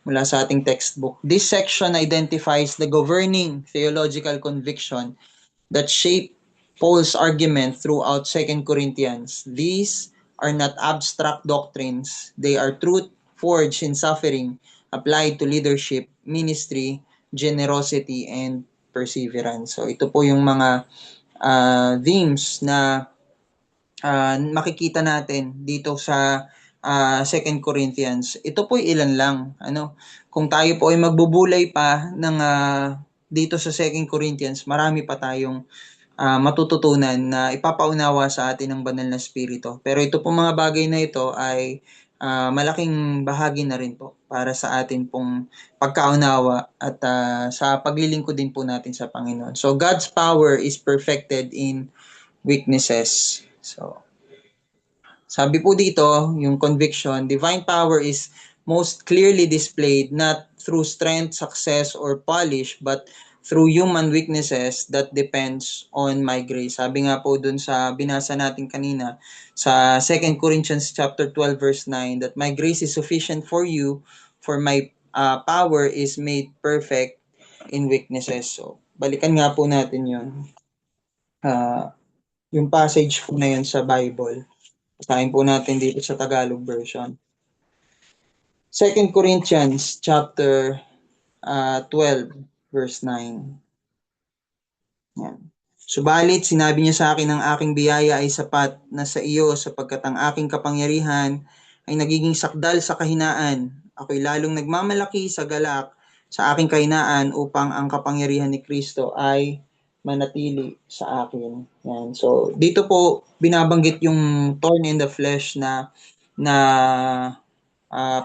mula sa ating textbook. This section identifies the governing theological conviction that shape Paul's argument throughout 2 Corinthians. These are not abstract doctrines. They are truth forged in suffering, applied to leadership, ministry, generosity, and perseverance. So ito po yung mga themes na makikita natin dito sa 2 Corinthians. Ito po ilan lang. Kung tayo po ay magbubulay pa ng dito sa 2 Corinthians, marami pa tayong matututunan na ipapaunawa sa atin ng banal na spirito. Pero ito po mga bagay na ito ay malaking bahagi na rin po para sa atin pong pagkaunawa at sa paglilingkod din po natin sa Panginoon. So God's power is perfected in weaknesses. So sabi po dito, yung conviction, divine power is most clearly displayed not through strength, success, or polish, but through human weaknesses that depends on my grace. Sabi nga po dun sa binasa natin kanina sa 2 Corinthians chapter 12 verse 9 that my grace is sufficient for you, for my power is made perfect in weaknesses. So, balikan nga po natin yun. Yung passage po na yun sa Bible. Basahin po natin dito sa Tagalog version. 2 Corinthians chapter 12 verse 9. Yan. Subalit sinabi niya sa akin, ang aking biyaya ay sapat na sa iyo sapagkat ang aking kapangyarihan ay nagiging sakdal sa kahinaan. Ako'y lalong nagmamalaki sa galak sa aking kahinaan upang ang kapangyarihan ni Kristo ay manatili sa akin. Yan. So dito po binabanggit yung thorn in the flesh na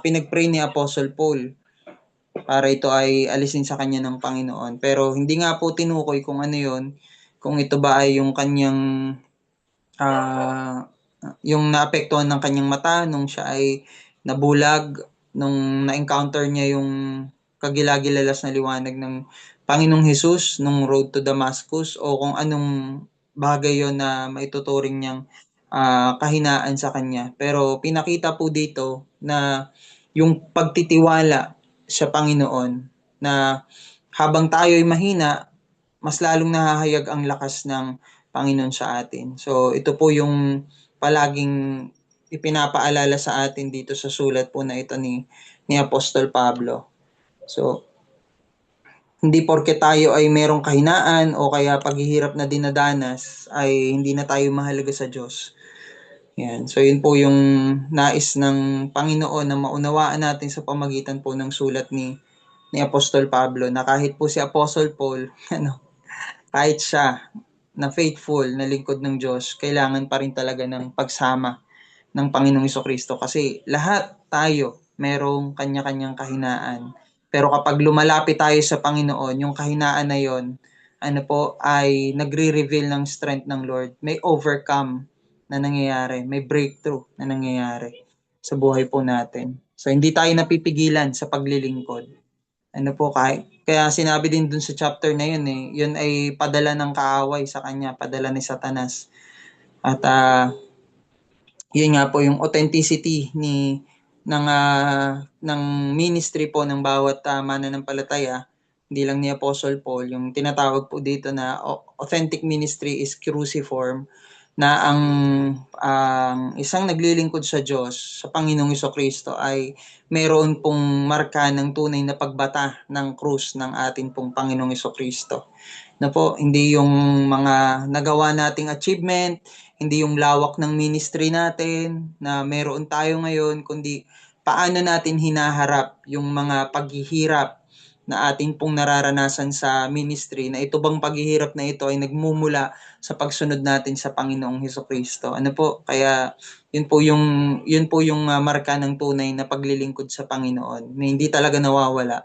pinagpray ni Apostle Paul para ito ay alisin sa kanya ng Panginoon. Pero hindi nga po tinukoy kung ano yon, kung ito ba ay yung kanyang yung naapektuhan ng kanyang mata nung siya ay nabulag, nung na-encounter niya yung kagilagilalas na liwanag ng Panginoong Hesus nung road to Damascus, o kung anong bagay yon na maituturing niyang kahinaan sa kanya. Pero pinakita po dito na yung pagtitiwala sa Panginoon na habang tayo ay mahina, mas lalong nahahayag ang lakas ng Panginoon sa atin. So ito po yung palaging ipinapaalala sa atin dito sa sulat po na ito ni Apostol Pablo. So hindi porke tayo ay merong kahinaan o kaya paghihirap na dinadanas ay hindi na tayo mahalaga sa Diyos. Yan. So yun po yung nais ng Panginoon na maunawaan natin sa pamagitan po ng sulat ni Apostol Pablo, na kahit po si Apostle Paul, kahit siya na faithful na lingkod ng Diyos, kailangan pa rin talaga ng pagsama ng Panginoong Jesucristo kasi lahat tayo merong kanya-kanyang kahinaan. Pero kapag lumalapit tayo sa Panginoon, yung kahinaan na yon ay nagre-reveal ng strength ng Lord. May overcome na nangyayari, may breakthrough na nangyayari sa buhay po natin. So hindi tayo napipigilan sa paglilingkod. Kaya sinabi din dun sa chapter na yun yun ay padala ng kaaway sa kanya, padala ni Satanas. At yun nga po yung authenticity ng ministry po ng bawat mananampalataya, hindi lang ni Apostle Paul. Yung tinatawag po dito na authentic ministry is cruciform, na ang isang naglilingkod sa Diyos, sa Panginoong Jesucristo, ay mayroon pong marka ng tunay na pagbata ng krus ng ating pong Panginoong Jesucristo. Na po, hindi yung mga nagawa nating achievement, hindi yung lawak ng ministry natin na meron tayo ngayon, kundi paano natin hinaharap yung mga paghihirap na ating pong nararanasan sa ministry, na ito bang paghihirap na ito ay nagmumula sa pagsunod natin sa Panginoong Hesukristo. Kaya yun po yung marka ng tunay na paglilingkod sa Panginoon, na hindi talaga nawawala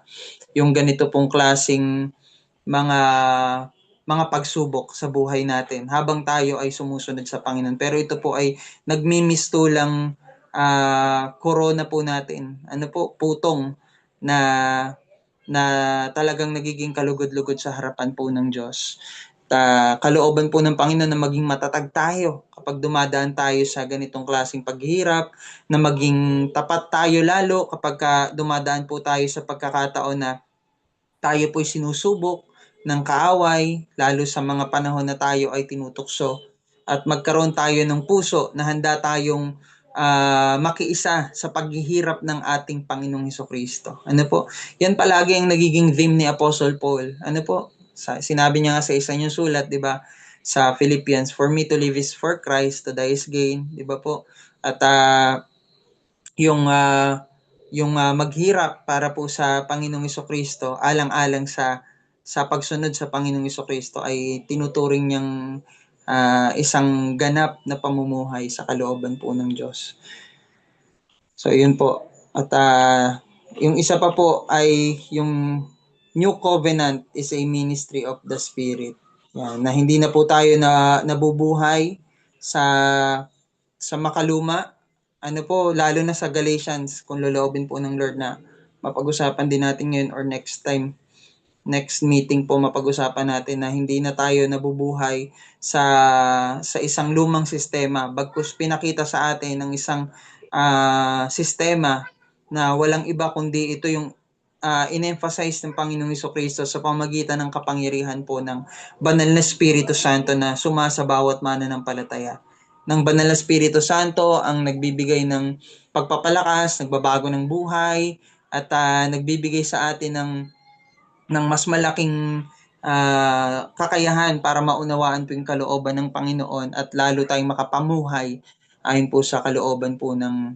yung ganito pong klaseng mga pagsubok sa buhay natin habang tayo ay sumusunod sa Panginoon. Pero ito po ay nagmimistulang corona po natin. Putong na talagang nagiging kalugod-lugod sa harapan po ng Diyos. Kalooban po ng Panginoon na maging matatag tayo kapag dumadaan tayo sa ganitong klaseng paghihirap, na maging tapat tayo lalo kapag dumadaan po tayo sa pagkakataon na tayo po'y sinusubok ng kaaway, lalo sa mga panahon na tayo ay tinutukso, at magkaroon tayo ng puso na handa tayong makiisa sa paghihirap ng ating Panginoong Hesukristo. Ano po? Yan palagi ang nagiging theme ni Apostle Paul. Ano po? Sinabi niya nga sa isa niyang sulat, 'di ba? Sa Philippians, for me to live is for Christ, to die is gain, 'di ba po? At yung maghirap para po sa Panginoong Hesukristo, alang-alang sa pagsunod sa Panginoong Hesukristo, ay tinuturing niyang isang ganap na pamumuhay sa kalooban po ng Diyos. So, yun po. At yung isa pa po ay yung New Covenant is a ministry of the Spirit. Yan, na hindi na po tayo nabubuhay sa makaluma. Ano po, lalo na sa Galatians, kung loloobin po ng Lord na mapag-usapan din natin ngayon or next time, next meeting po mapag-usapan natin, na hindi na tayo nabubuhay sa isang lumang sistema, bagkus pinakita sa atin ng isang sistema na walang iba kundi ito yung in-emphasize ng Panginoong Hesukristo sa pamagitan ng kapangyarihan po ng Banal na Espiritu Santo na sumasa bawat mananampalataya. Ng Banal na Espiritu Santo ang nagbibigay ng pagpapalakas, nagbabago ng buhay, at nagbibigay sa atin ng mas malaking kakayahan para maunawaan po yung kalooban ng Panginoon, at lalo tayong makapamuhay ayon po sa kalooban po ng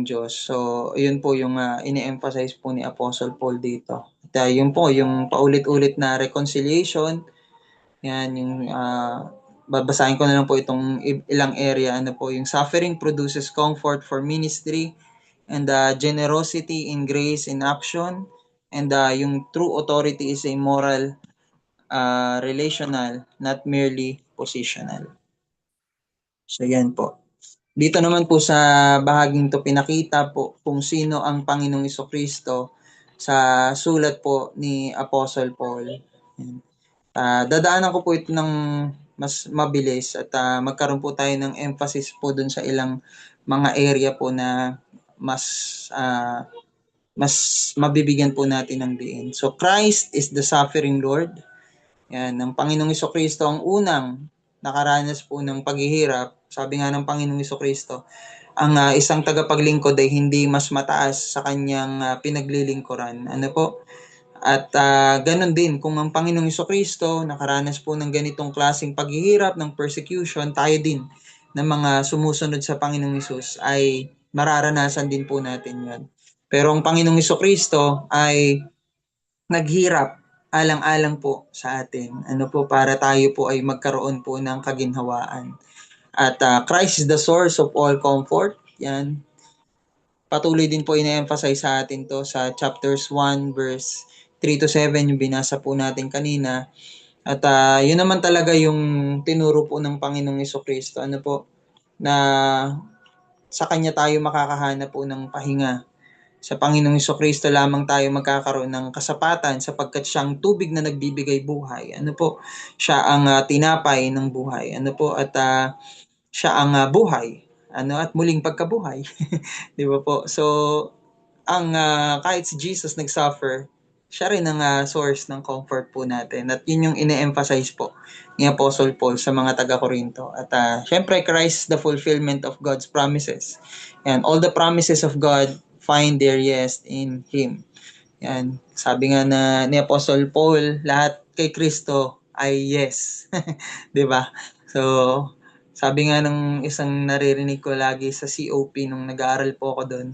Diyos. So, yun po yung ini-emphasize po ni Apostle Paul dito. At yun po, yung paulit-ulit na reconciliation, yan, yung babasahin ko na lang po itong ilang area. Ano po, yung suffering produces comfort for ministry, and generosity in grace in action, and yung true authority is a moral, relational, not merely positional. So, yan po. Dito naman po sa bahaging to pinakita po kung sino ang Panginoong Hesukristo sa sulat po ni Apostle Paul. Dadaanan ko po ito ng mas mabilis, at magkaroon po tayo ng emphasis po dun sa ilang mga area po na mas mabibigyan po natin ng diin. So, Christ is the suffering Lord. Yan, ang Panginoong Hesukristo ang unang nakaranas po ng paghihirap. Sabi nga ng Panginoong Hesukristo, ang isang tagapaglingkod ay hindi mas mataas sa kanyang pinaglilingkuran. Ano po? At ganun din, kung ang Panginoong Hesukristo nakaranas po ng ganitong klaseng paghihirap, ng persecution, tayo din na mga sumusunod sa Panginoong Hesus ay mararanasan din po natin yan. Pero ang Panginoong Hesukristo ay naghirap alang-alang po sa atin. Ano po, para tayo po ay magkaroon po ng kaginhawaan. At Christ is the source of all comfort. Yan. Patuloy din po ina-emphasize sa atin to sa chapters 1 verse 3 to 7, yung binasa po natin kanina. At yun naman talaga yung tinuro po ng Panginoong Hesukristo. Ano po, na sa Kanya tayo makakahanap po ng pahinga. Sa Panginoong Hesukristo lamang tayo magkakaroon ng kasapatan, sapagkat siya ang tubig na nagbibigay buhay. Ano po? Siya ang tinapay ng buhay. Ano po? At siya ang buhay. Ano? At muling pagkabuhay. Di ba po? So, ang kahit si Jesus nag-suffer, siya rin ang source ng comfort po natin. At yun yung ine-emphasize po ni Apostle Paul sa mga taga-Korinto. At syempre, Christ the fulfillment of God's promises. And all the promises of God find their yes in Him. Yan. Sabi nga na ni Apostle Paul, lahat kay Kristo ay yes. 'Di ba? So, sabi nga ng isang naririnig ko lagi sa COP nung nag-aaral po ako doon,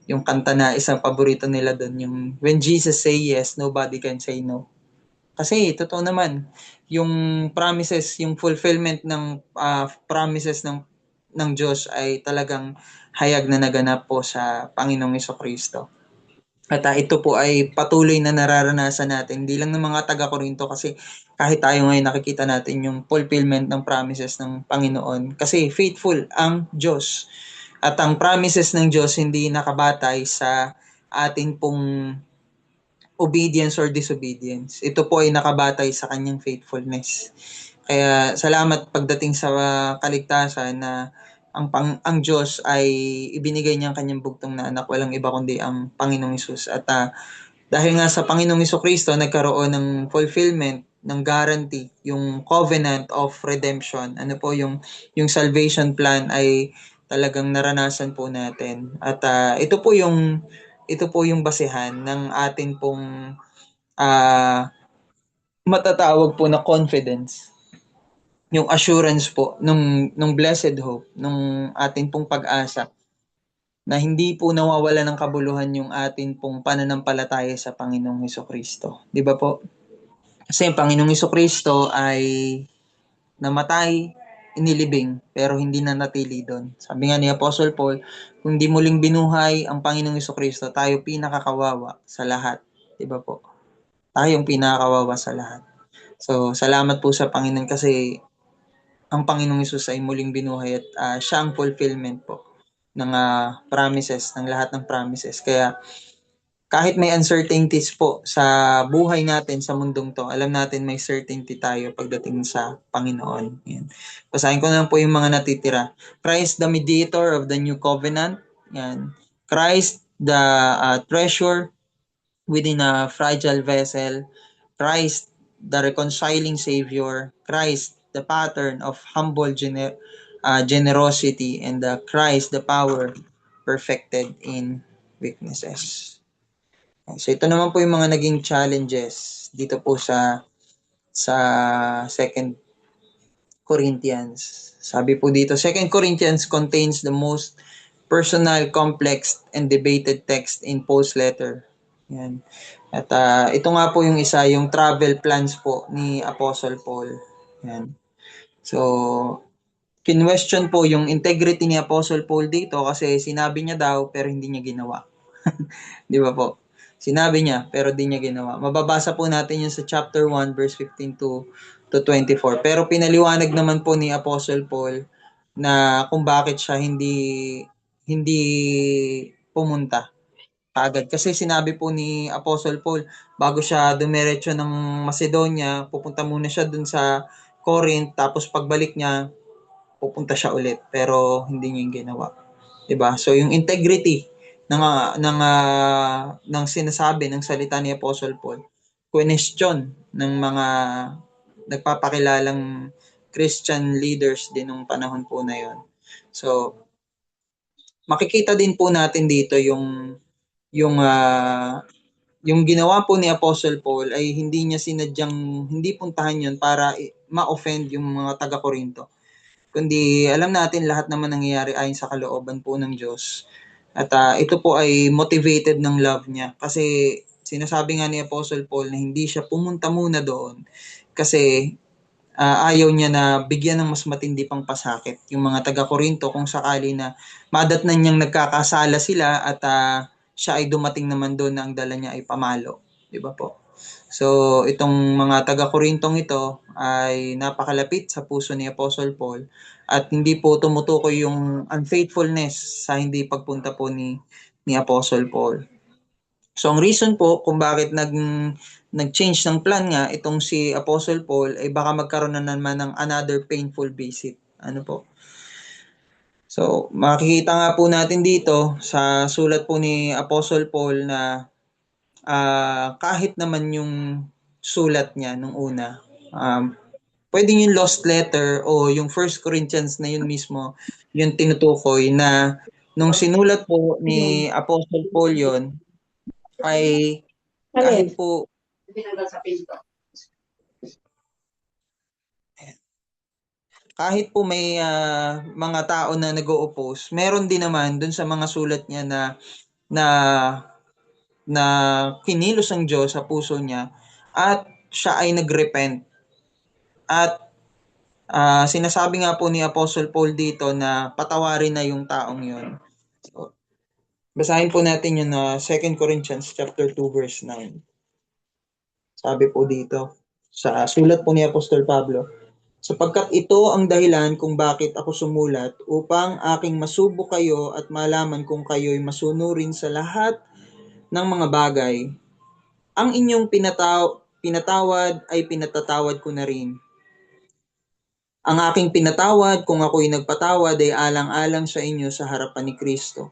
yung kanta na isang paborito nila doon, yung when Jesus say yes, nobody can say no. Kasi totoo naman, yung promises, yung fulfillment ng promises ng Diyos ay talagang hayag na naganap po sa Panginoong Hesukristo. At ito po ay patuloy na nararanasan natin, hindi lang ng mga taga-Korinto, kasi kahit tayo ngayon nakikita natin yung fulfillment ng promises ng Panginoon. Kasi faithful ang Diyos. At ang promises ng Diyos hindi nakabatay sa atin pong obedience or disobedience. Ito po ay nakabatay sa kanyang faithfulness. Kaya salamat pagdating sa kaligtasan na ang Diyos ay ibinigay niya ang kanyang bugtong na anak, walang iba kundi ang Panginoong Hesus. At dahil nga sa Panginoong Hesukristo, nagkaroon ng fulfillment, ng guarantee, yung covenant of redemption. Ano po yung salvation plan ay talagang naranasan po natin. At ito po yung basehan ng atin pong matatawag po na confidence, yung assurance po nung blessed hope, nung atin pong pag-asa na hindi po nawawala ng kabuluhan yung atin pong pananampalataya sa Panginoong Hesukristo. Di ba po? Kasi ang Panginoong Hesukristo ay namatay, inilibing, pero hindi na natili doon. Sabi nga ni Apostle Paul, kung di muling binuhay ang Panginoong Hesukristo, tayo pinakakawawa sa lahat. Di ba po? Tayong pinakakawawa sa lahat. So, salamat po sa Panginoon kasi ang Panginoong Hesus ay muling binuhay at siya ang fulfillment po ng promises, ng lahat ng promises. Kaya kahit may uncertainties po sa buhay natin sa mundong to, alam natin may certainty tayo pagdating sa Panginoon. Yan. Basahin ko na lang po yung mga natitira. Christ the mediator of the new covenant. Yan. Christ the treasure within a fragile vessel. Christ the reconciling Savior. Christ the pattern of humble generosity, and Christ the power perfected in weaknesses. So ito naman po yung mga naging challenges dito po sa Second Corinthians. Sabi po dito, Second Corinthians contains the most personal, complex, and debated text in Paul's letter. Yan. At ito nga po yung isa, yung travel plans po ni Apostle Paul. Yan. So, kinwestiyon po yung integrity ni Apostle Paul dito kasi sinabi niya daw pero hindi niya ginawa. Di ba po? Sinabi niya pero di niya ginawa. Mababasa po natin yun sa chapter 1 verse 15 to 24. Pero pinaliwanag naman po ni Apostle Paul na kung bakit siya hindi pumunta agad. Kasi sinabi po ni Apostle Paul, bago siya dumiretso ng Macedonia, pupunta muna siya dun sa Corinth, tapos pagbalik niya, pupunta siya ulit. Pero hindi niya yung ginawa. Diba? So yung integrity ng sinasabi ng salita ni Apostle Paul, question ng mga nagpapakilalang Christian leaders din nung panahon po na yon. So makikita din po natin dito yung ginawa po ni Apostle Paul ay hindi niya sinadyang hindi puntahan yun para ma-offend yung mga taga-Korinto. Kundi alam natin lahat naman nangyayari ayon sa kalooban po ng Diyos. At ito po ay motivated ng love niya. Kasi sinasabi nga ni Apostle Paul na hindi siya pumunta muna doon kasi ayaw niya na bigyan ng mas matindi pang pasakit yung mga taga-Korinto kung sakali na madatnan niyang nagkakasala sila at siya ay dumating naman doon na ang dala niya ay pamalo. Di ba po? So, itong mga taga-Korintong ito ay napakalapit sa puso ni Apostle Paul at hindi po tumutukoy yung unfaithfulness sa hindi pagpunta po ni Apostle Paul. So, ang reason po kung bakit nag-change ng plan nga itong si Apostle Paul ay baka magkaroon na naman ng another painful visit. Ano po? So, makikita nga po natin dito sa sulat po ni Apostle Paul na kahit naman yung sulat niya nung una, pwedeng yung lost letter o yung 1 Corinthians na yun mismo, yung tinutukoy na nung sinulat po ni Apostle Paul yun, ay kahit po may mga tao na nag-o-oppose, meron din naman dun sa mga sulat niya na kinilos ang Diyos sa puso niya at siya ay nagrepent. At sinasabi nga po ni Apostle Paul dito na patawarin na yung taong yun. So, basahin po natin yun na 2 Corinthians chapter 2 verse 9. Sabi po dito sa sulat po ni Apostol Pablo, sapagkat ito ang dahilan kung bakit ako sumulat upang aking masubo kayo at malaman kung kayo'y masunurin sa lahat ng mga bagay Ang inyong pinatawad ay pinatatawad ko na rin. Ang aking pinatawad, kung ako'y nagpatawad, ay alang-alang sa inyo sa harapan ni Kristo.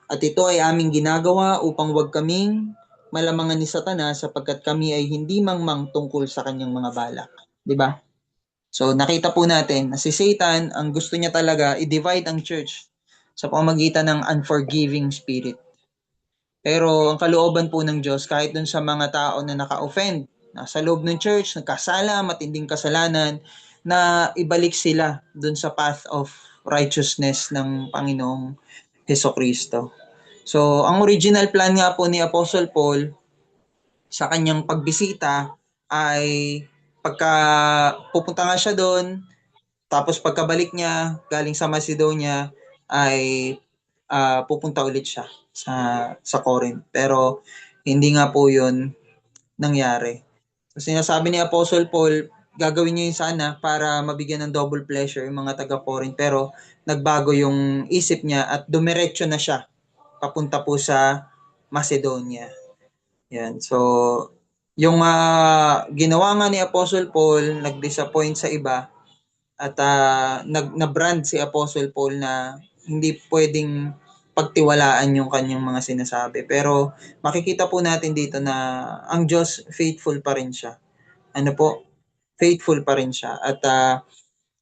At ito ay aming ginagawa upang huwag kaming malamangan ni Satanas sapagkat kami ay hindi mangmang tungkol sa kanyang mga balak. 'Di ba? So nakita po natin na si Satan, ang gusto niya talaga i-divide ang church sa pamamagitan ng unforgiving spirit. Pero ang kalooban po ng Diyos, kahit dun sa mga tao na naka-offend, nasa loob ng church, nagkasala, matinding kasalanan, na ibalik sila dun sa path of righteousness ng Panginoong Hesukristo. So, ang original plan nga po ni Apostle Paul sa kanyang pagbisita ay pagka pupunta nga siya doon, tapos pagkabalik niya galing sa Macedonia ay pupunta ulit siya sa Corinth. Pero hindi nga po 'yun nangyari. So, sinasabi ni Apostle Paul, gagawin niya yun sana para mabigyan ng double pleasure yung mga taga Corinth, pero nagbago yung isip niya at dumiretso na siya papunta po sa Macedonia. Yan. So, yung ginawa nga ni Apostle Paul, nag-disappoint sa iba at na-brand si Apostle Paul na hindi pwedeng pagtiwalaan yung kanyang mga sinasabi. Pero makikita po natin dito na ang Diyos faithful pa rin siya. Ano po? Faithful pa rin siya. At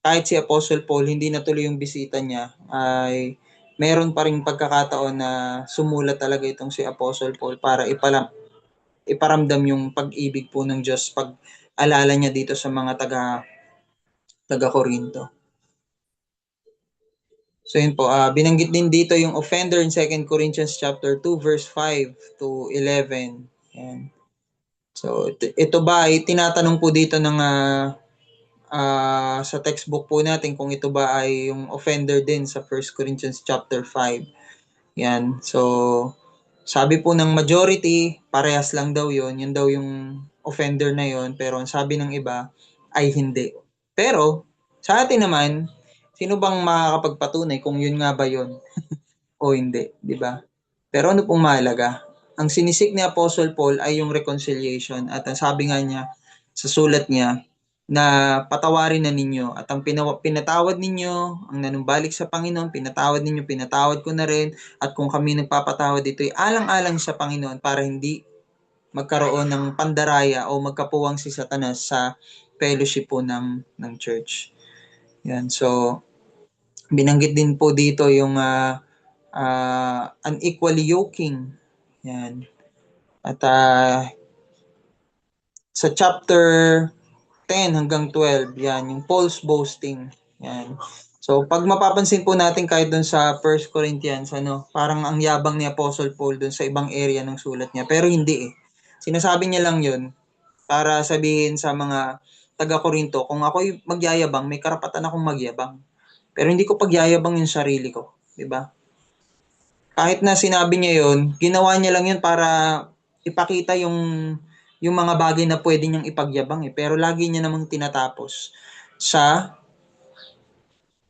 kahit si Apostle Paul hindi natuloy yung bisita niya, ay meron pa rin pagkakataon na sumulat talaga itong si Apostle Paul para iparamdam yung pag-ibig po ng Diyos pag alala niya dito sa mga taga Corinto. So yun po, binanggit din dito yung offender in 2 Corinthians chapter 2 verse 5 to 11. Yan. So ito ba ay tinatanong po dito ng sa textbook po natin kung ito ba ay yung offender din sa 1 Corinthians chapter 5. Yan. So sabi po ng majority, parehas lang daw yun. Yun daw yung offender na yun. Pero ang sabi ng iba ay hindi. Pero sa atin naman, sino bang makakapagpatunay kung yun nga ba yun o hindi, di ba? Pero ano pong mahalaga? Ang sinisik ni Apostle Paul ay yung reconciliation at ang sabi nga niya sa sulat niya na patawarin na ninyo at ang pinatawad ninyo, ang nanumbalik sa Panginoon, pinatawad ko na rin at kung kami nagpapatawad ito ay alang-alang sa Panginoon para hindi magkaroon ng pandaraya o magkapuwang si Satanas sa fellowship po ng church. Yan. So, binanggit din po dito yung unequally yoking. Yan. At sa chapter 10 hanggang 12, yan, yung false boasting. Yan. So, pag mapapansin po natin kahit dun sa 1 Corinthians, parang ang yabang ni Apostle Paul dun sa ibang area ng sulat niya. Pero hindi eh. Sinasabi niya lang yun para sabihin sa mga taga-Korinto, kung ako'y magyayabang, may karapatan akong magyabang. Pero hindi ko pagyayabang yung sarili ko. Diba? Kahit na sinabi niya yun, ginawa niya lang yun para ipakita yung mga bagay na pwede niyang ipagyabang eh. Pero lagi niya namang tinatapos sa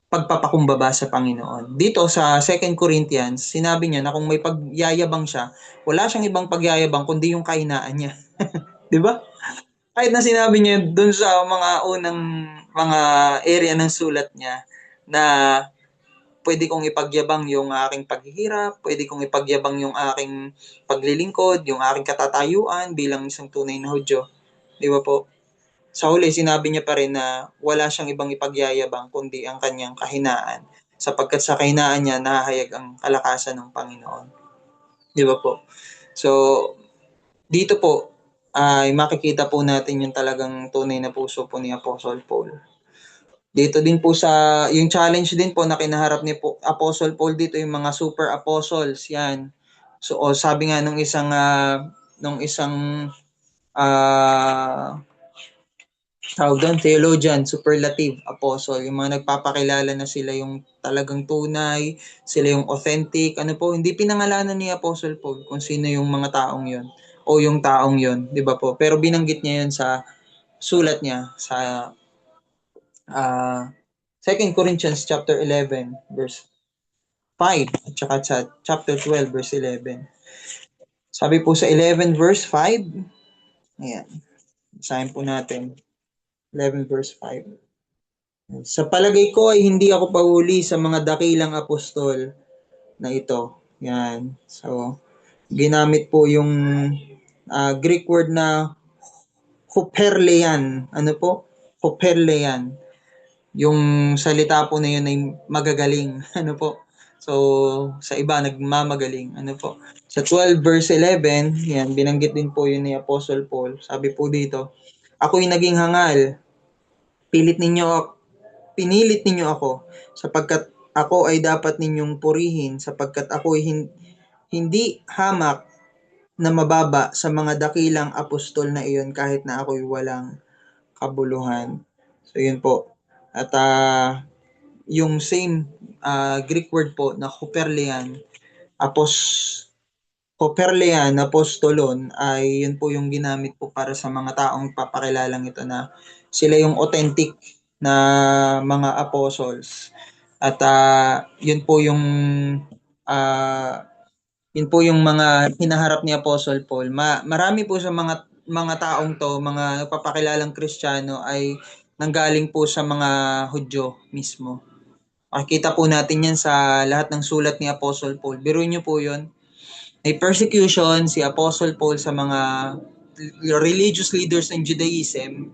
pagpapakumbaba sa Panginoon. Dito sa 2 Corinthians, sinabi niya na kung may pagyayabang siya, wala siyang ibang pagyayabang kundi yung kahinaan niya. 'Di ba? Kahit na sinabi niya dun sa mga unang mga area ng sulat niya na pwede kong ipagyabang yung aking paghihirap, pwede kong ipagyabang yung aking paglilingkod, yung aking katatayuan bilang isang tunay na Hudyo. Di ba po? Sa huli, sinabi niya pa rin na wala siyang ibang ipagyayabang kundi ang kanyang kahinaan sapagkat sa kahinaan niya nahahayag ang kalakasan ng Panginoon. Di ba po? So, dito po ay makikita po natin yung talagang tunay na puso po ni Apostle Paul. Dito din po sa, yung challenge din po na kinaharap ni Apostle Paul dito, yung mga super apostles, yan. So, sabi nga nung isang tawag doon, theologian, superlative apostle, yung mga nagpapakilala na sila yung talagang tunay, sila yung authentic, hindi pinangalanan ni Apostle Paul kung sino yung mga taong yon o yung taong yon, di ba po? Pero binanggit niya yun sa sulat niya sa 2 Corinthians chapter 11 verse 5 at saka sa chapter 12 verse 11. Sabi po sa 11 verse 5. Ayan. Basahin po natin. 11 verse 5. Sa palagay ko ay hindi ako pahuli sa mga dakilang apostol na ito. Yan. So, ginamit po yung Greek word na huperlean. Ano po? Huperlean. Yung salita po na yun ay magagaling. Ano po? So, sa iba, nagmamagaling. Ano po? Sa 12 verse 11, yan, binanggit din po yun ni Apostle Paul. Sabi po dito, ako'y naging hangal. Pinilit ninyo ako, sapagkat ako ay dapat ninyong purihin, sapagkat ako ay hindi hamak na mababa sa mga dakilang apostol na iyon kahit na ako'y walang kabuluhan. So, yun po. At yung same Greek word po na huperlean, apostolon, ay yun po yung ginamit po para sa mga taong papakilalang ito na sila yung authentic na mga apostles. At uh, yun po yung mga hinaharap ni Apostle Paul. Marami po sa mga taong to, mga papakilalang Kristiyano ay nanggaling po sa mga Hudyo mismo. Makikita po natin yan sa lahat ng sulat ni Apostle Paul. Biruin niyo po yun. May persecution si Apostle Paul sa mga religious leaders ng Judaism.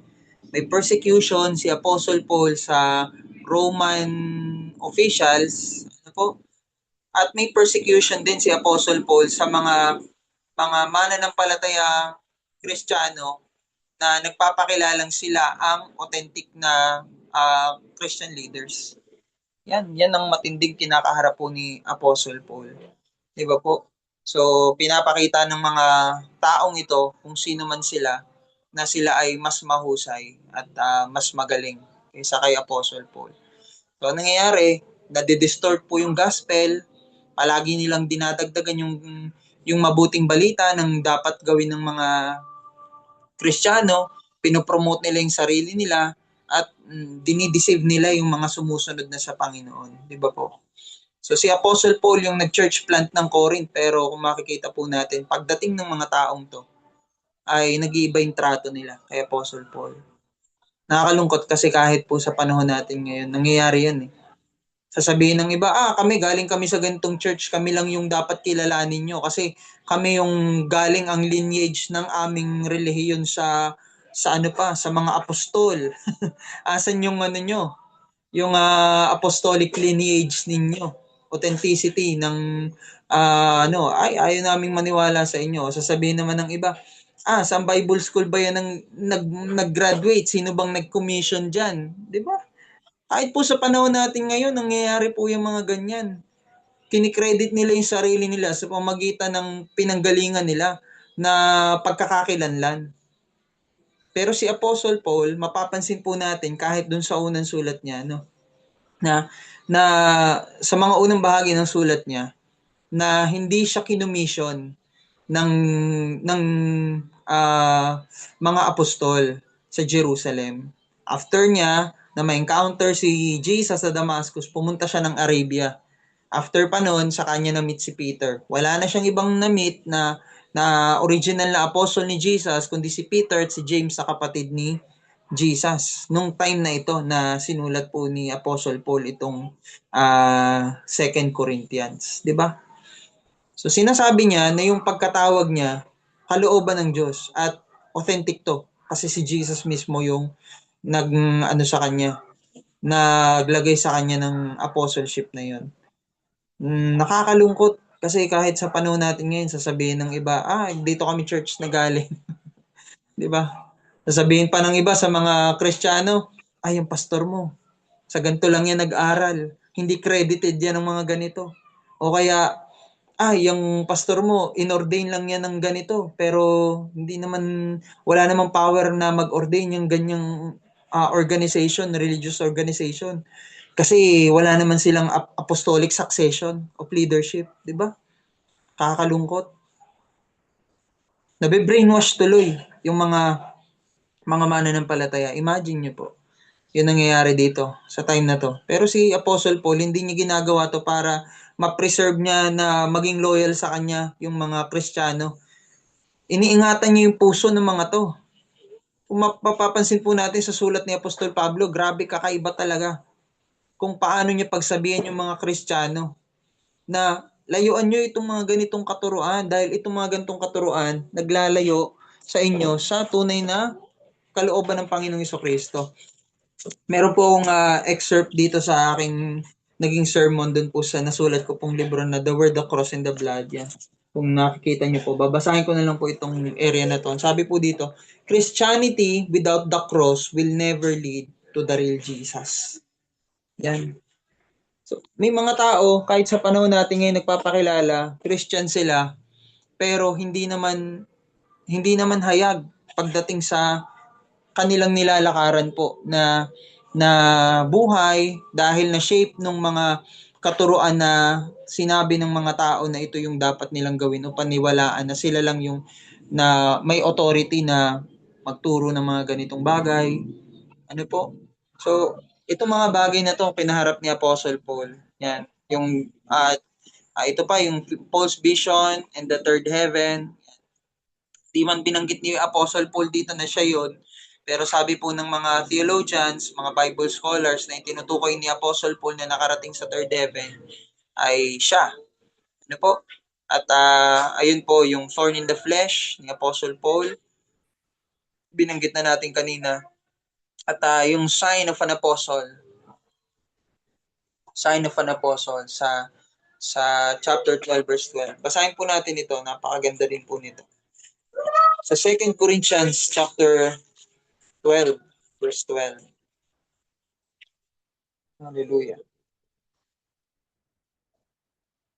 May persecution si Apostle Paul sa Roman officials. Ano po? At may persecution din si Apostle Paul sa mga mananampalataya Kristiyano na nagpapakilalang sila ang authentic na Christian leaders. Yan ang matinding kinakaharap po ni Apostle Paul. Di ba po? So, pinapakita ng mga taong ito, kung sino man sila, na sila ay mas mahusay at mas magaling kaysa kay Apostle Paul. So, nangyayari, nadidistort po yung gospel, palagi nilang dinadagdagan yung mabuting balita ng dapat gawin ng mga Kristiyano, pinopromote nila yung sarili nila, at dinideceive nila yung mga sumusunod na sa Panginoon. Di ba po? So si Apostle Paul yung nag-church plant ng Corinth, pero kung makikita po natin, pagdating ng mga taong to, ay nag-iiba yung trato nila kay Apostle Paul. Nakakalungkot kasi kahit po sa panahon natin ngayon, nangyayari yan eh. Sasabihin ng iba, galing kami sa ganitong church, kami lang yung dapat kilalanin nyo kasi kami yung galing ang lineage ng aming relihiyon sa sa mga apostol. Asan yung nyo? Yung apostolic lineage ninyo, authenticity ng ayaw naming maniwala sa inyo. Sasabihin naman ng iba, sa Bible school ba yan nag-graduate? Sino bang nag-commission dyan? Di ba? Kahit po sa panahon natin ngayon, nangyayari po yung mga ganyan. Kinikredit nila yung sarili nila sa pamagitan ng pinanggalingan nila na pagkakakilanlan. Pero si Apostle Paul, mapapansin po natin kahit dun sa unang sulat niya, na sa mga unang bahagi ng sulat niya, na hindi siya kinumission ng mga apostol sa Jerusalem. After niya na ma-encounter si Jesus sa Damascus, pumunta siya ng Arabia. After pa noon, sa kanya na-meet si Peter. Wala na siyang ibang na-meet na original na apostle ni Jesus, kundi si Peter at si James na kapatid ni Jesus. Nung time na ito na sinulat po ni Apostle Paul itong 2 Corinthians. Diba? So sinasabi niya na yung pagkatawag niya, kalooban ng Diyos at authentic to. Kasi si Jesus mismo yung sa kanya, naglagay sa kanya ng apostleship na yun. Nakakalungkot kasi kahit sa panahon natin ngayon, sasabihin ng iba, dito kami church na galing. Di ba? Sasabihin pa ng iba sa mga Kristiyano, yung pastor mo, sa ganito lang yan nag-aral. Hindi credited yan ng mga ganito. O kaya, yung pastor mo, inordain lang yan ng ganito, pero wala namang power na mag-ordain yung ganyang organization, religious organization. Kasi wala naman silang apostolic succession of leadership, di ba? Kakalungkot. Nabe-brainwash tuloy yung mga mananampalataya. Imagine nyo po, yun nangyayari dito sa time na to. Pero si Apostle Paul, hindi niya ginagawa to para ma-preserve niya na maging loyal sa kanya yung mga Kristiyano. iniingatan niya yung puso ng mga to. Kung mapapansin po natin sa sulat ni Apostol Pablo, grabe kakaiba talaga kung paano niya pagsabihan yung mga Kristiyano na layuan nyo itong mga ganitong katuruan dahil itong mga ganitong katuruan naglalayo sa inyo sa tunay na kalooban ng Panginoong Jesucristo. Meron po akong excerpt dito sa aking naging sermon dun po sa nasulat ko pong libro na The Word, the Cross, and the Blood. Yan. Kung nakikita nyo po, babasahin ko na lang po itong area na to. Sabi po dito, Christianity without the cross will never lead to the real Jesus. Yan. So, may mga tao, kahit sa panahon natin ngayon nagpapakilala, Christian sila, pero hindi naman hayag pagdating sa kanilang nilalakaran po na buhay dahil na shape ng mga katuruan na sinabi ng mga tao na ito yung dapat nilang gawin o paniwalaan na sila lang yung na may authority na magturo ng mga ganitong bagay. Ano po? So, itong mga bagay na to pinaharap ni Apostle Paul. Yan, yung ito pa yung Paul's vision and the third heaven. Di man binanggit ni Apostle Paul dito na siya yon, pero sabi po ng mga theologians, mga Bible scholars na tinutukoy ni Apostle Paul na nakarating sa third heaven ay siya. Ano po? At ayun po yung thorn in the flesh ni Apostle Paul. Binanggit na natin kanina. At yung sign of an apostle. Sign of an apostle sa chapter 12 verse 12. Basahin po natin ito, napakaganda din po nito. Sa 2 Corinthians chapter 12 verse 12. Hallelujah.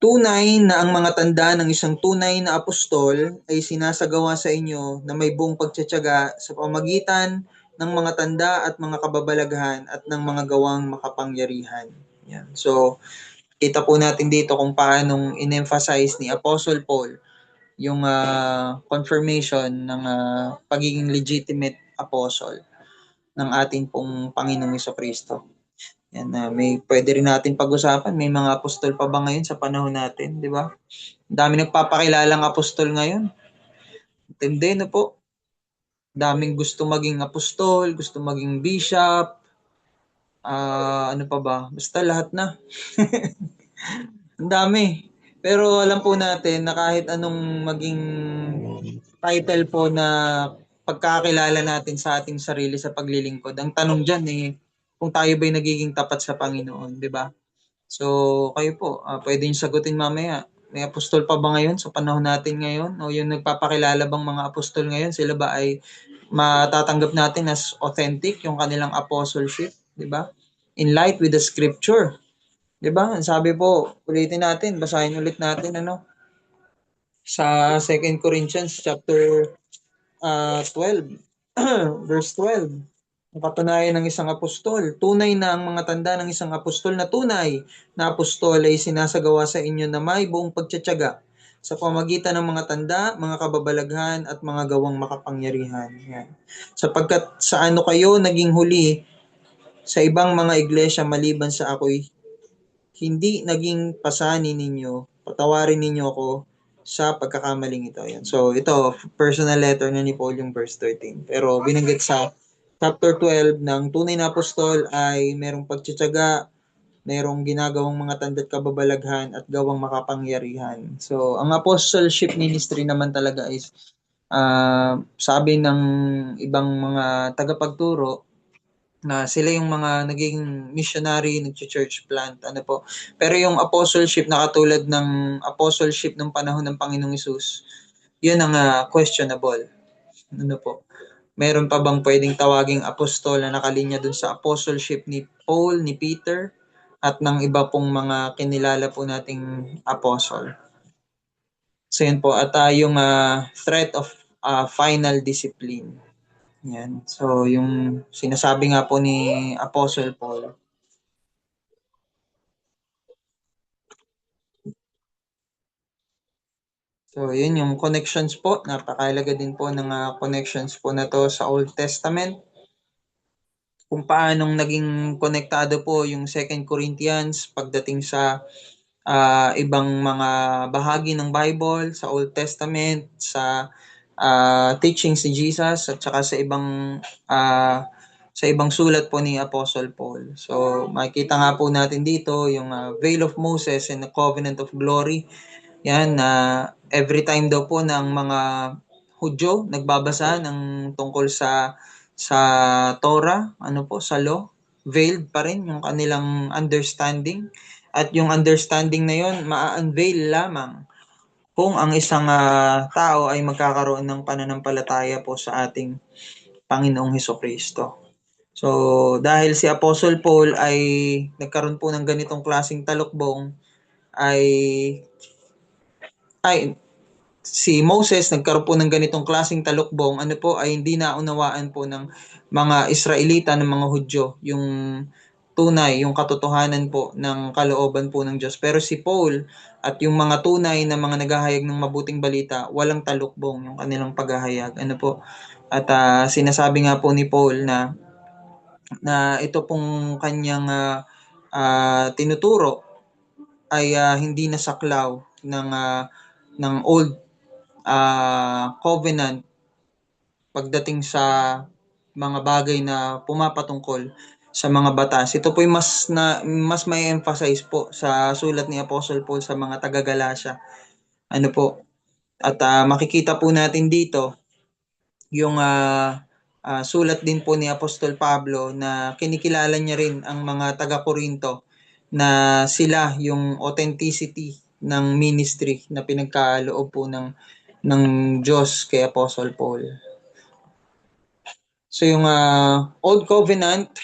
Tunay na ang mga tanda ng isang tunay na apostol ay sinasagawa sa inyo na may buong pagtitiyaga sa pamagitan ng mga tanda at mga kababalaghan at ng mga gawang makapangyarihan. Yan. So, kita po natin dito kung paanong in-emphasize ni Apostle Paul yung confirmation ng pagiging legitimate apostle ng ating pong Panginoong Jesucristo. Yan na may pwede rin natin pag-usapan, may mga apostol pa ba ngayon sa panahon natin, di ba? Dami nagpapakilalang apostol ngayon. Tindi na po. Daming gusto maging apostol, gusto maging bishop, ano pa ba? Basta lahat na. Ang dami. Pero alam po natin na kahit anong maging title po na pagkakilala natin sa ating sarili sa paglilingkod, ang tanong dyan kung tayo ba'y nagiging tapat sa Panginoon, di ba? So, kayo po, pwede nyo sagutin mamaya. May apostol pa ba ngayon sa panahon natin ngayon? O yung nagpapakilala bang mga apostol ngayon, sila ba ay matatanggap natin as authentic yung kanilang apostleship, di ba? In light with the scripture. Di ba? Sabi po, ulitin natin, basahin ulit natin sa 2 Corinthians chapter 12 verse 12. Ang katunayan ng isang apostol. Tunay na ang mga tanda ng isang apostol na tunay na apostol ay sinasagawa sa inyo na may buong pagtitiyaga sa pamagitan ng mga tanda, mga kababalaghan at mga gawang makapangyarihan. Yan. Sapagkat sa ano kayo naging huli sa ibang mga iglesia maliban sa ako'y hindi naging pasanin ninyo, patawarin ninyo ako sa pagkakamaling ito. Yan. So, ito, personal letter na ni Paul yung verse 13. Pero binanggit sa chapter 12 ng tunay na apostol ay merong pagtsatsaga, merong ginagawang mga tanda't kababalaghan at gawang makapangyarihan. So, ang apostleship ministry naman talaga is sabi ng ibang mga tagapagturo na sila yung mga naging missionary, nag-church plant, ano po. Pero yung apostleship na katulad ng apostleship ng panahon ng Panginoong Hesus, yun ang questionable. Ano po? Meron pa bang pwedeng tawaging apostol na nakalinya dun sa apostleship ni Paul, ni Peter, at ng iba pong mga kinilala po nating apostle. So yun po, at yung threat of final discipline. Yan. So, yung sinasabi nga po ni Apostle Paul. So, yun yung connections po. Napakahalaga din po ng connections po na to sa Old Testament. Kung paanong naging konektado po yung 2 Corinthians pagdating sa ibang mga bahagi ng Bible, sa Old Testament, sa teachings ni Jesus at saka sa ibang sulat po ni Apostle Paul. So makikita nga po natin dito yung Veil of Moses and the Covenant of Glory. Yan na every time daw po ng mga Hudyo nagbabasa ng tungkol sa Torah, ano po, sa law, veiled pa rin yung kanilang understanding. At yung understanding na yon maa-unveil lamang kung ang isang tao ay magkakaroon ng pananampalataya po sa ating Panginoong Hesukristo. So, dahil si Apostle Paul ay nagkaroon po ng ganitong klaseng talukbong, ay si Moses nagkaroon po ng ganitong klaseng talukbong, ano po ay hindi naunawaan po ng mga Israelita, ng mga Hudyo, yung tunay, yung katotohanan po ng kalooban po ng Diyos. Pero si Paul at yung mga tunay na mga naghahayag ng mabuting balita, walang talukbong yung kanilang paghahayag. Ano po? At sinasabi nga po ni Paul na ito pong kanyang tinuturo ay hindi nasaklaw ng old covenant pagdating sa mga bagay na pumapatungkol sa mga batas. Ito po mas may emphasize po sa sulat ni Apostle Paul sa mga taga-Galacia. Ano po? At makikita po natin dito yung sulat din po ni Apostol Pablo na kinikilala niya rin ang mga taga-Korinto na sila yung authenticity ng ministry na pinagkaloob po ng Diyos kay Apostle Paul. So yung Old Covenant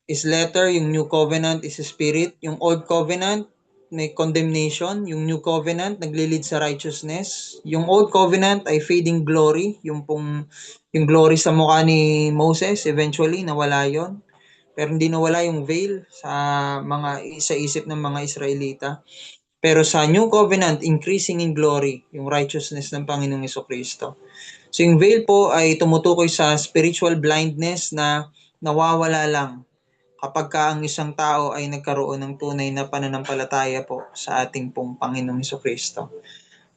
is letter, yung New Covenant is spirit. Yung Old Covenant may condemnation, yung New Covenant naglilid sa righteousness. Yung Old Covenant ay fading glory, yung glory sa mukha ni Moses, eventually nawala yon. Pero hindi nawala yung veil sa isip ng mga Israelita. Pero sa New Covenant, increasing in glory, yung righteousness ng Panginoong Hesukristo. So yung veil po ay tumutukoy sa spiritual blindness na nawawala lang kapag ang isang tao ay nagkaroon ng tunay na pananampalataya po sa ating pong Panginoong Hesukristo.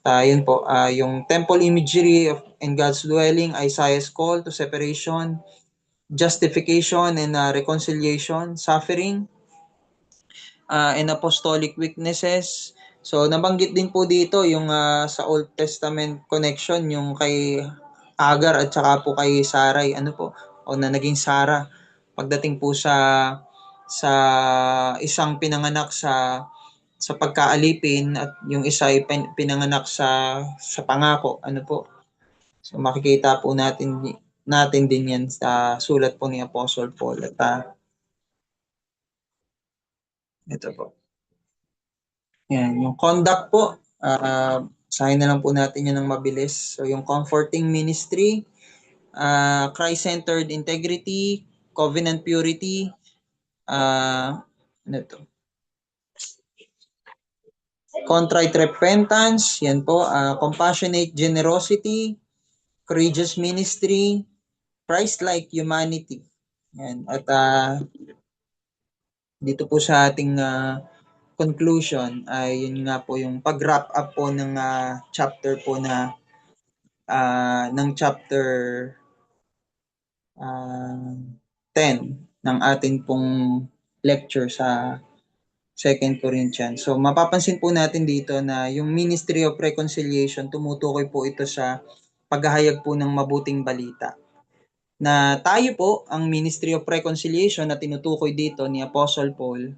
Yun po, yung temple imagery in God's dwelling, Isaiah's call to separation, justification and reconciliation, suffering, and apostolic witnesses. So nabanggit din po dito yung sa Old Testament connection, yung kay Agar at saka po kay Sarai, ano po, o na naging Sara pagdating po sa isang pinanganak sa pagkaalipin at yung isa ay pinanganak sa pangako, ano po. So makikita po natin din yan sa sulat po ni Apostle Paul. At ito po. Yan, yung conduct po, sahin na lang po natin yan ng mabilis. So yung comforting ministry, Christ-centered integrity, covenant purity, ano to? Contrite repentance, yan po, compassionate generosity, courageous ministry, Christ-like humanity. Yan. At dito po sa ating conclusion ay yun nga po yung pag-wrap up po ng chapter po na ng chapter 10 ng ating pong lecture sa 2 Corinthians. So mapapansin po natin dito na yung Ministry of Reconciliation, tumutukoy po ito sa paghahayag po ng mabuting balita. Na tayo po, ang Ministry of Reconciliation na tinutukoy dito ni Apostle Paul,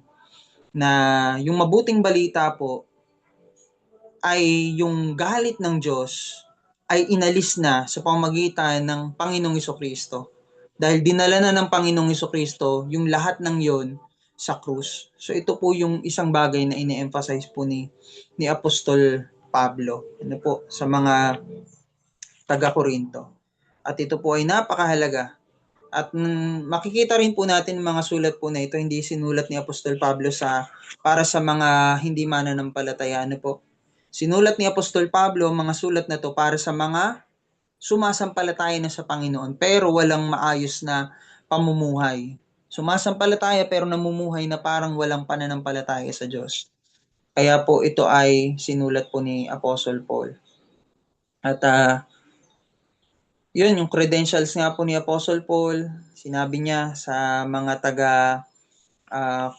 na yung mabuting balita po ay yung galit ng Diyos ay inalis na sa pamamagitan ng Panginoong Hesukristo. Dahil dinala na ng Panginoong Hesukristo yung lahat ng yon sa krus. So ito po yung isang bagay na ine-emphasize po ni Apostol Pablo, ano po, sa mga taga-Korinto. At ito po ay napakahalaga. At makikita rin po natin mga sulat po na ito, hindi sinulat ni Apostol Pablo para sa mga hindi mananampalataya. Ano po? Sinulat ni Apostol Pablo mga sulat na to para sa mga sumasampalataya na sa Panginoon pero walang maayos na pamumuhay. Sumasampalataya pero namumuhay na parang walang pananampalataya sa Diyos. Kaya po ito ay sinulat po ni Apostle Paul. At yun, yung credentials nga po ni Apostle Paul, sinabi niya sa mga taga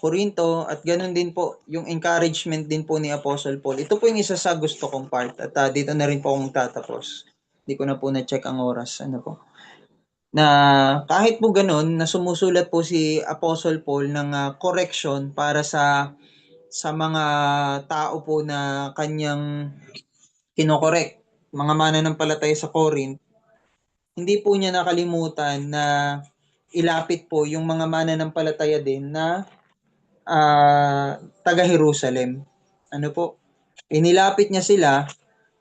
Corinto, at ganun din po yung encouragement din po ni Apostle Paul. Ito po yung isa sa gusto kong part, at dito na rin po akong tatapos. Hindi ko na po na-check ang oras. Ano po? Na kahit po ganun, na sumusulat po si Apostle Paul ng correction para sa mga tao po na kanyang kinokorek, mga mananampalataya sa Corinth. Hindi po niya nakalimutan na ilapit po yung mga mananampalataya din na taga-Jerusalem. Ano po? Inilapit niya sila,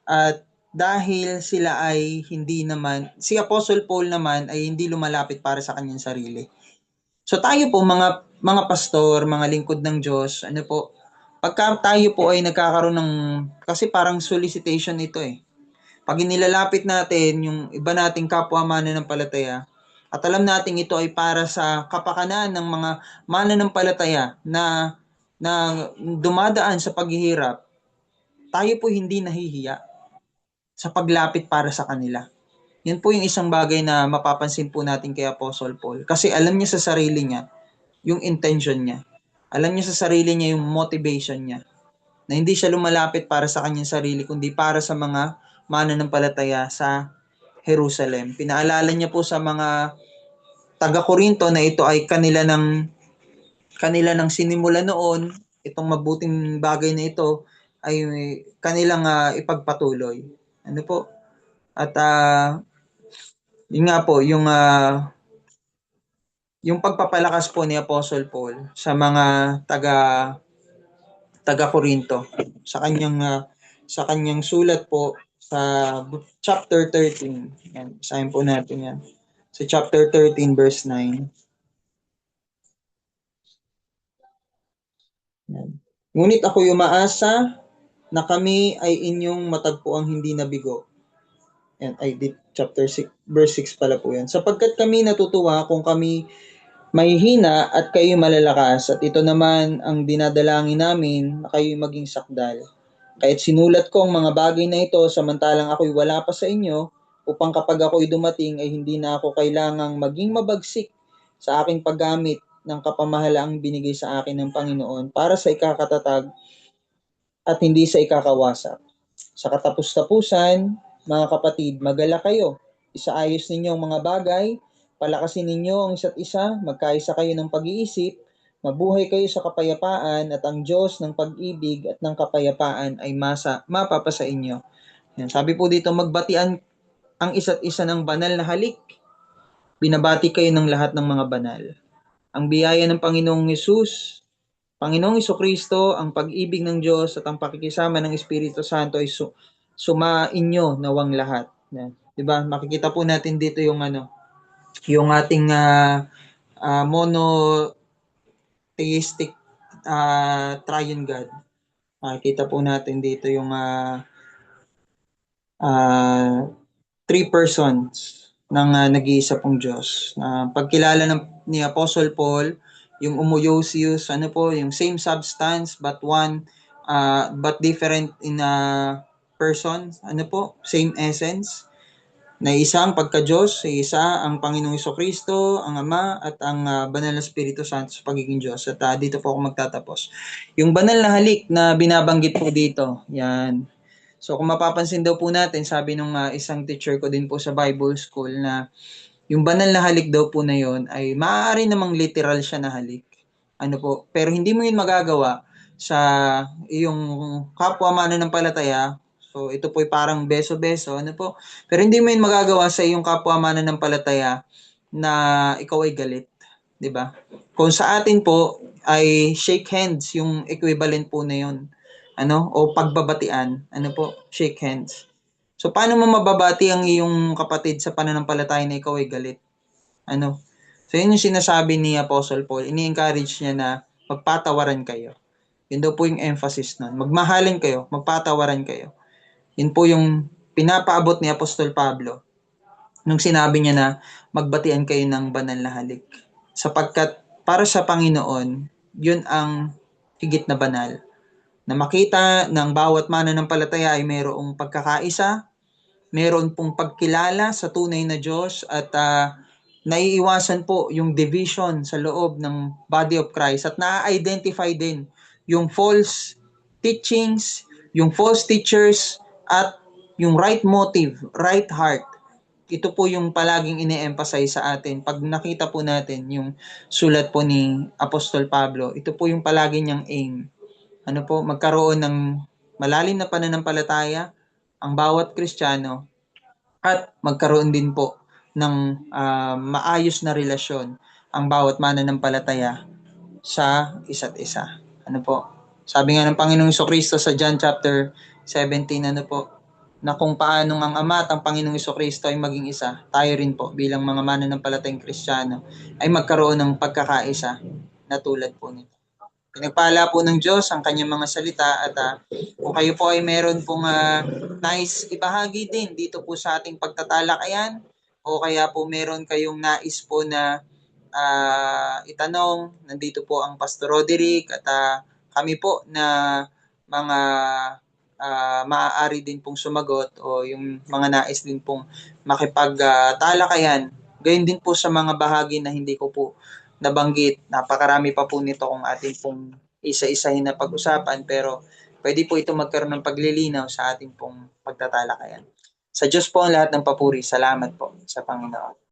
at dahil sila ay hindi naman, si Apostle Paul naman ay hindi lumalapit para sa kanyang sarili. So tayo po mga pastor, mga lingkod ng Diyos, ano po, pagka tayo po ay nagkakaroon ng, kasi parang solicitation ito eh. Pag inilalapit natin yung iba nating kapwa mananampalataya, at alam natin ito ay para sa kapakanan ng mga mananampalataya na dumadaan sa paghihirap, tayo po hindi nahihiya sa paglapit para sa kanila. Yan po yung isang bagay na mapapansin po natin kay Apostle Paul. Kasi alam niya sa sarili niya yung intention niya. Alam niya sa sarili niya yung motivation niya. Na hindi siya lumalapit para sa kanyang sarili, kundi para sa mga mananampalataya sa Jerusalem. Pinaalala niya po sa mga taga-Korinto na ito ay kanila ng sinimula noon, itong mabuting bagay na ito ay kanilang ipagpatuloy. Ano po? At yun nga po, yung pagpapalakas po ni Apostle Paul sa mga taga-Korinto sa kanyang sulat po sa chapter 13. Yan, basahin po natin yan. Sa chapter 13 verse 9. Yan. Ngunit ako'y umaasa na kami ay inyong matagpuang hindi nabigo. Yan, chapter 6, verse 6 pala po yan. Sapagkat kami natutuwa kung kami may hina at kayo malalakas, at ito naman ang dinadalangin namin, na kayo maging sakdal. Kahit sinulat ko ang mga bagay na ito samantalang ako'y wala pa sa inyo, upang kapag ako'y dumating ay hindi na ako kailangang maging mabagsik sa aking paggamit ng kapamahalaang binigay sa akin ng Panginoon para sa ikakatatag at hindi sa ikakawasak. Sa katapus-tapusan, mga kapatid, magala kayo. Isaayos ninyo ang mga bagay, palakasin ninyo ang isa't isa, magkaisa kayo ng pag-iisip, mabuhay kayo sa kapayapaan, at ang Diyos ng pag-ibig at ng kapayapaan ay mapapasa inyo. Yan. Sabi po dito, magbatian ang isa't isa ng banal na halik. Binabati kayo ng lahat ng mga banal. Ang biyaya ng Panginoong Panginoong Kristo, ang pag-ibig ng Diyos at ang pakikisama ng Espiritu Santo ay sumainyo nawang lahat. Yan. 'Di ba? Makikita po natin dito yung ating monotheistic triune God. Makikita po natin dito yung three persons ng nag-iisa pong Diyos. Pagkilala ni Apostle Paul, yung Homoousios, yung same substance but but different in person, same essence, na isang pagka-Diyos, isa ang Panginoong Kristo, ang Ama, at ang Banal na Espiritu Santo sa pagiging Diyos. At dito po ako magtatapos. Yung banal na halik na binabanggit po dito, yan. So kung mapapansin daw po natin, sabi nung isang teacher ko din po sa Bible School, na yung banal na halik daw po na yon ay maaari namang literal siya na halik. Pero hindi mo yun magagawa sa iyong kapwa mananampalataya. So ito po ay parang beso-beso, Pero hindi mo yun magagawa sa iyong kapwa mananampalataya na ikaw ay galit, 'di ba? Kung sa atin po ay shake hands yung equivalent po na yun. O pagbabatian, shake hands. So paano mo mababati ang iyong kapatid sa pananampalataya na ikaw ay galit? So yun yung sinasabi ni Apostle Paul. Ini-encourage niya na magpatawaran kayo. Yun daw po yung emphasis nun. Magmahalin kayo, magpatawaran kayo. Yun po yung pinapaabot ni Apostol Pablo nung sinabi niya na magbatian kayo ng banal na halik. Sapagkat para sa Panginoon, yun ang higit na banal. Na makita ng bawat mananampalataya ay mayroong pagkakaisa, meron pong pagkilala sa tunay na Diyos at naiiwasan po yung division sa loob ng body of Christ at na-identify din yung false teachings, yung false teachers at yung right motive, right heart. Ito po yung palaging ine-emphasize sa atin. Pag nakita po natin yung sulat po ni Apostol Pablo, ito po yung palagi niyang aim. Ano po, magkaroon ng malalim na pananampalataya ang bawat Kristiyano at magkaroon din po ng maayos na relasyon ang bawat mananampalataya sa isa't isa. Ano po? Sabi nga ng Panginoong Jesucristo sa John chapter 17, ano po, na kung paano ang Ama at ang Panginoong Jesucristo ay maging isa, tayo rin po bilang mga mananampalatayang Kristiyano ay magkaroon ng pagkakaisa na tulad po nito. Pinagpala po ng Diyos ang kanyang mga salita at kung kayo po ay meron pong nais ibahagi din dito po sa ating pagtatalakayan o kaya po meron kayong nais po na itanong, nandito po ang Pastor Roderick at kami po na mga maaari din pong sumagot o yung mga nais din pong makipagtalakayan. Gayon din po sa mga bahagi na hindi ko po nabanggit. Napakarami pa po nito kung ating pong isa-isahin na pag-usapan pero pwede po ito magkaroon ng paglilinaw sa ating pong pagtatalakayan. Sa Diyos po ang lahat ng papuri. Salamat po sa Panginoon.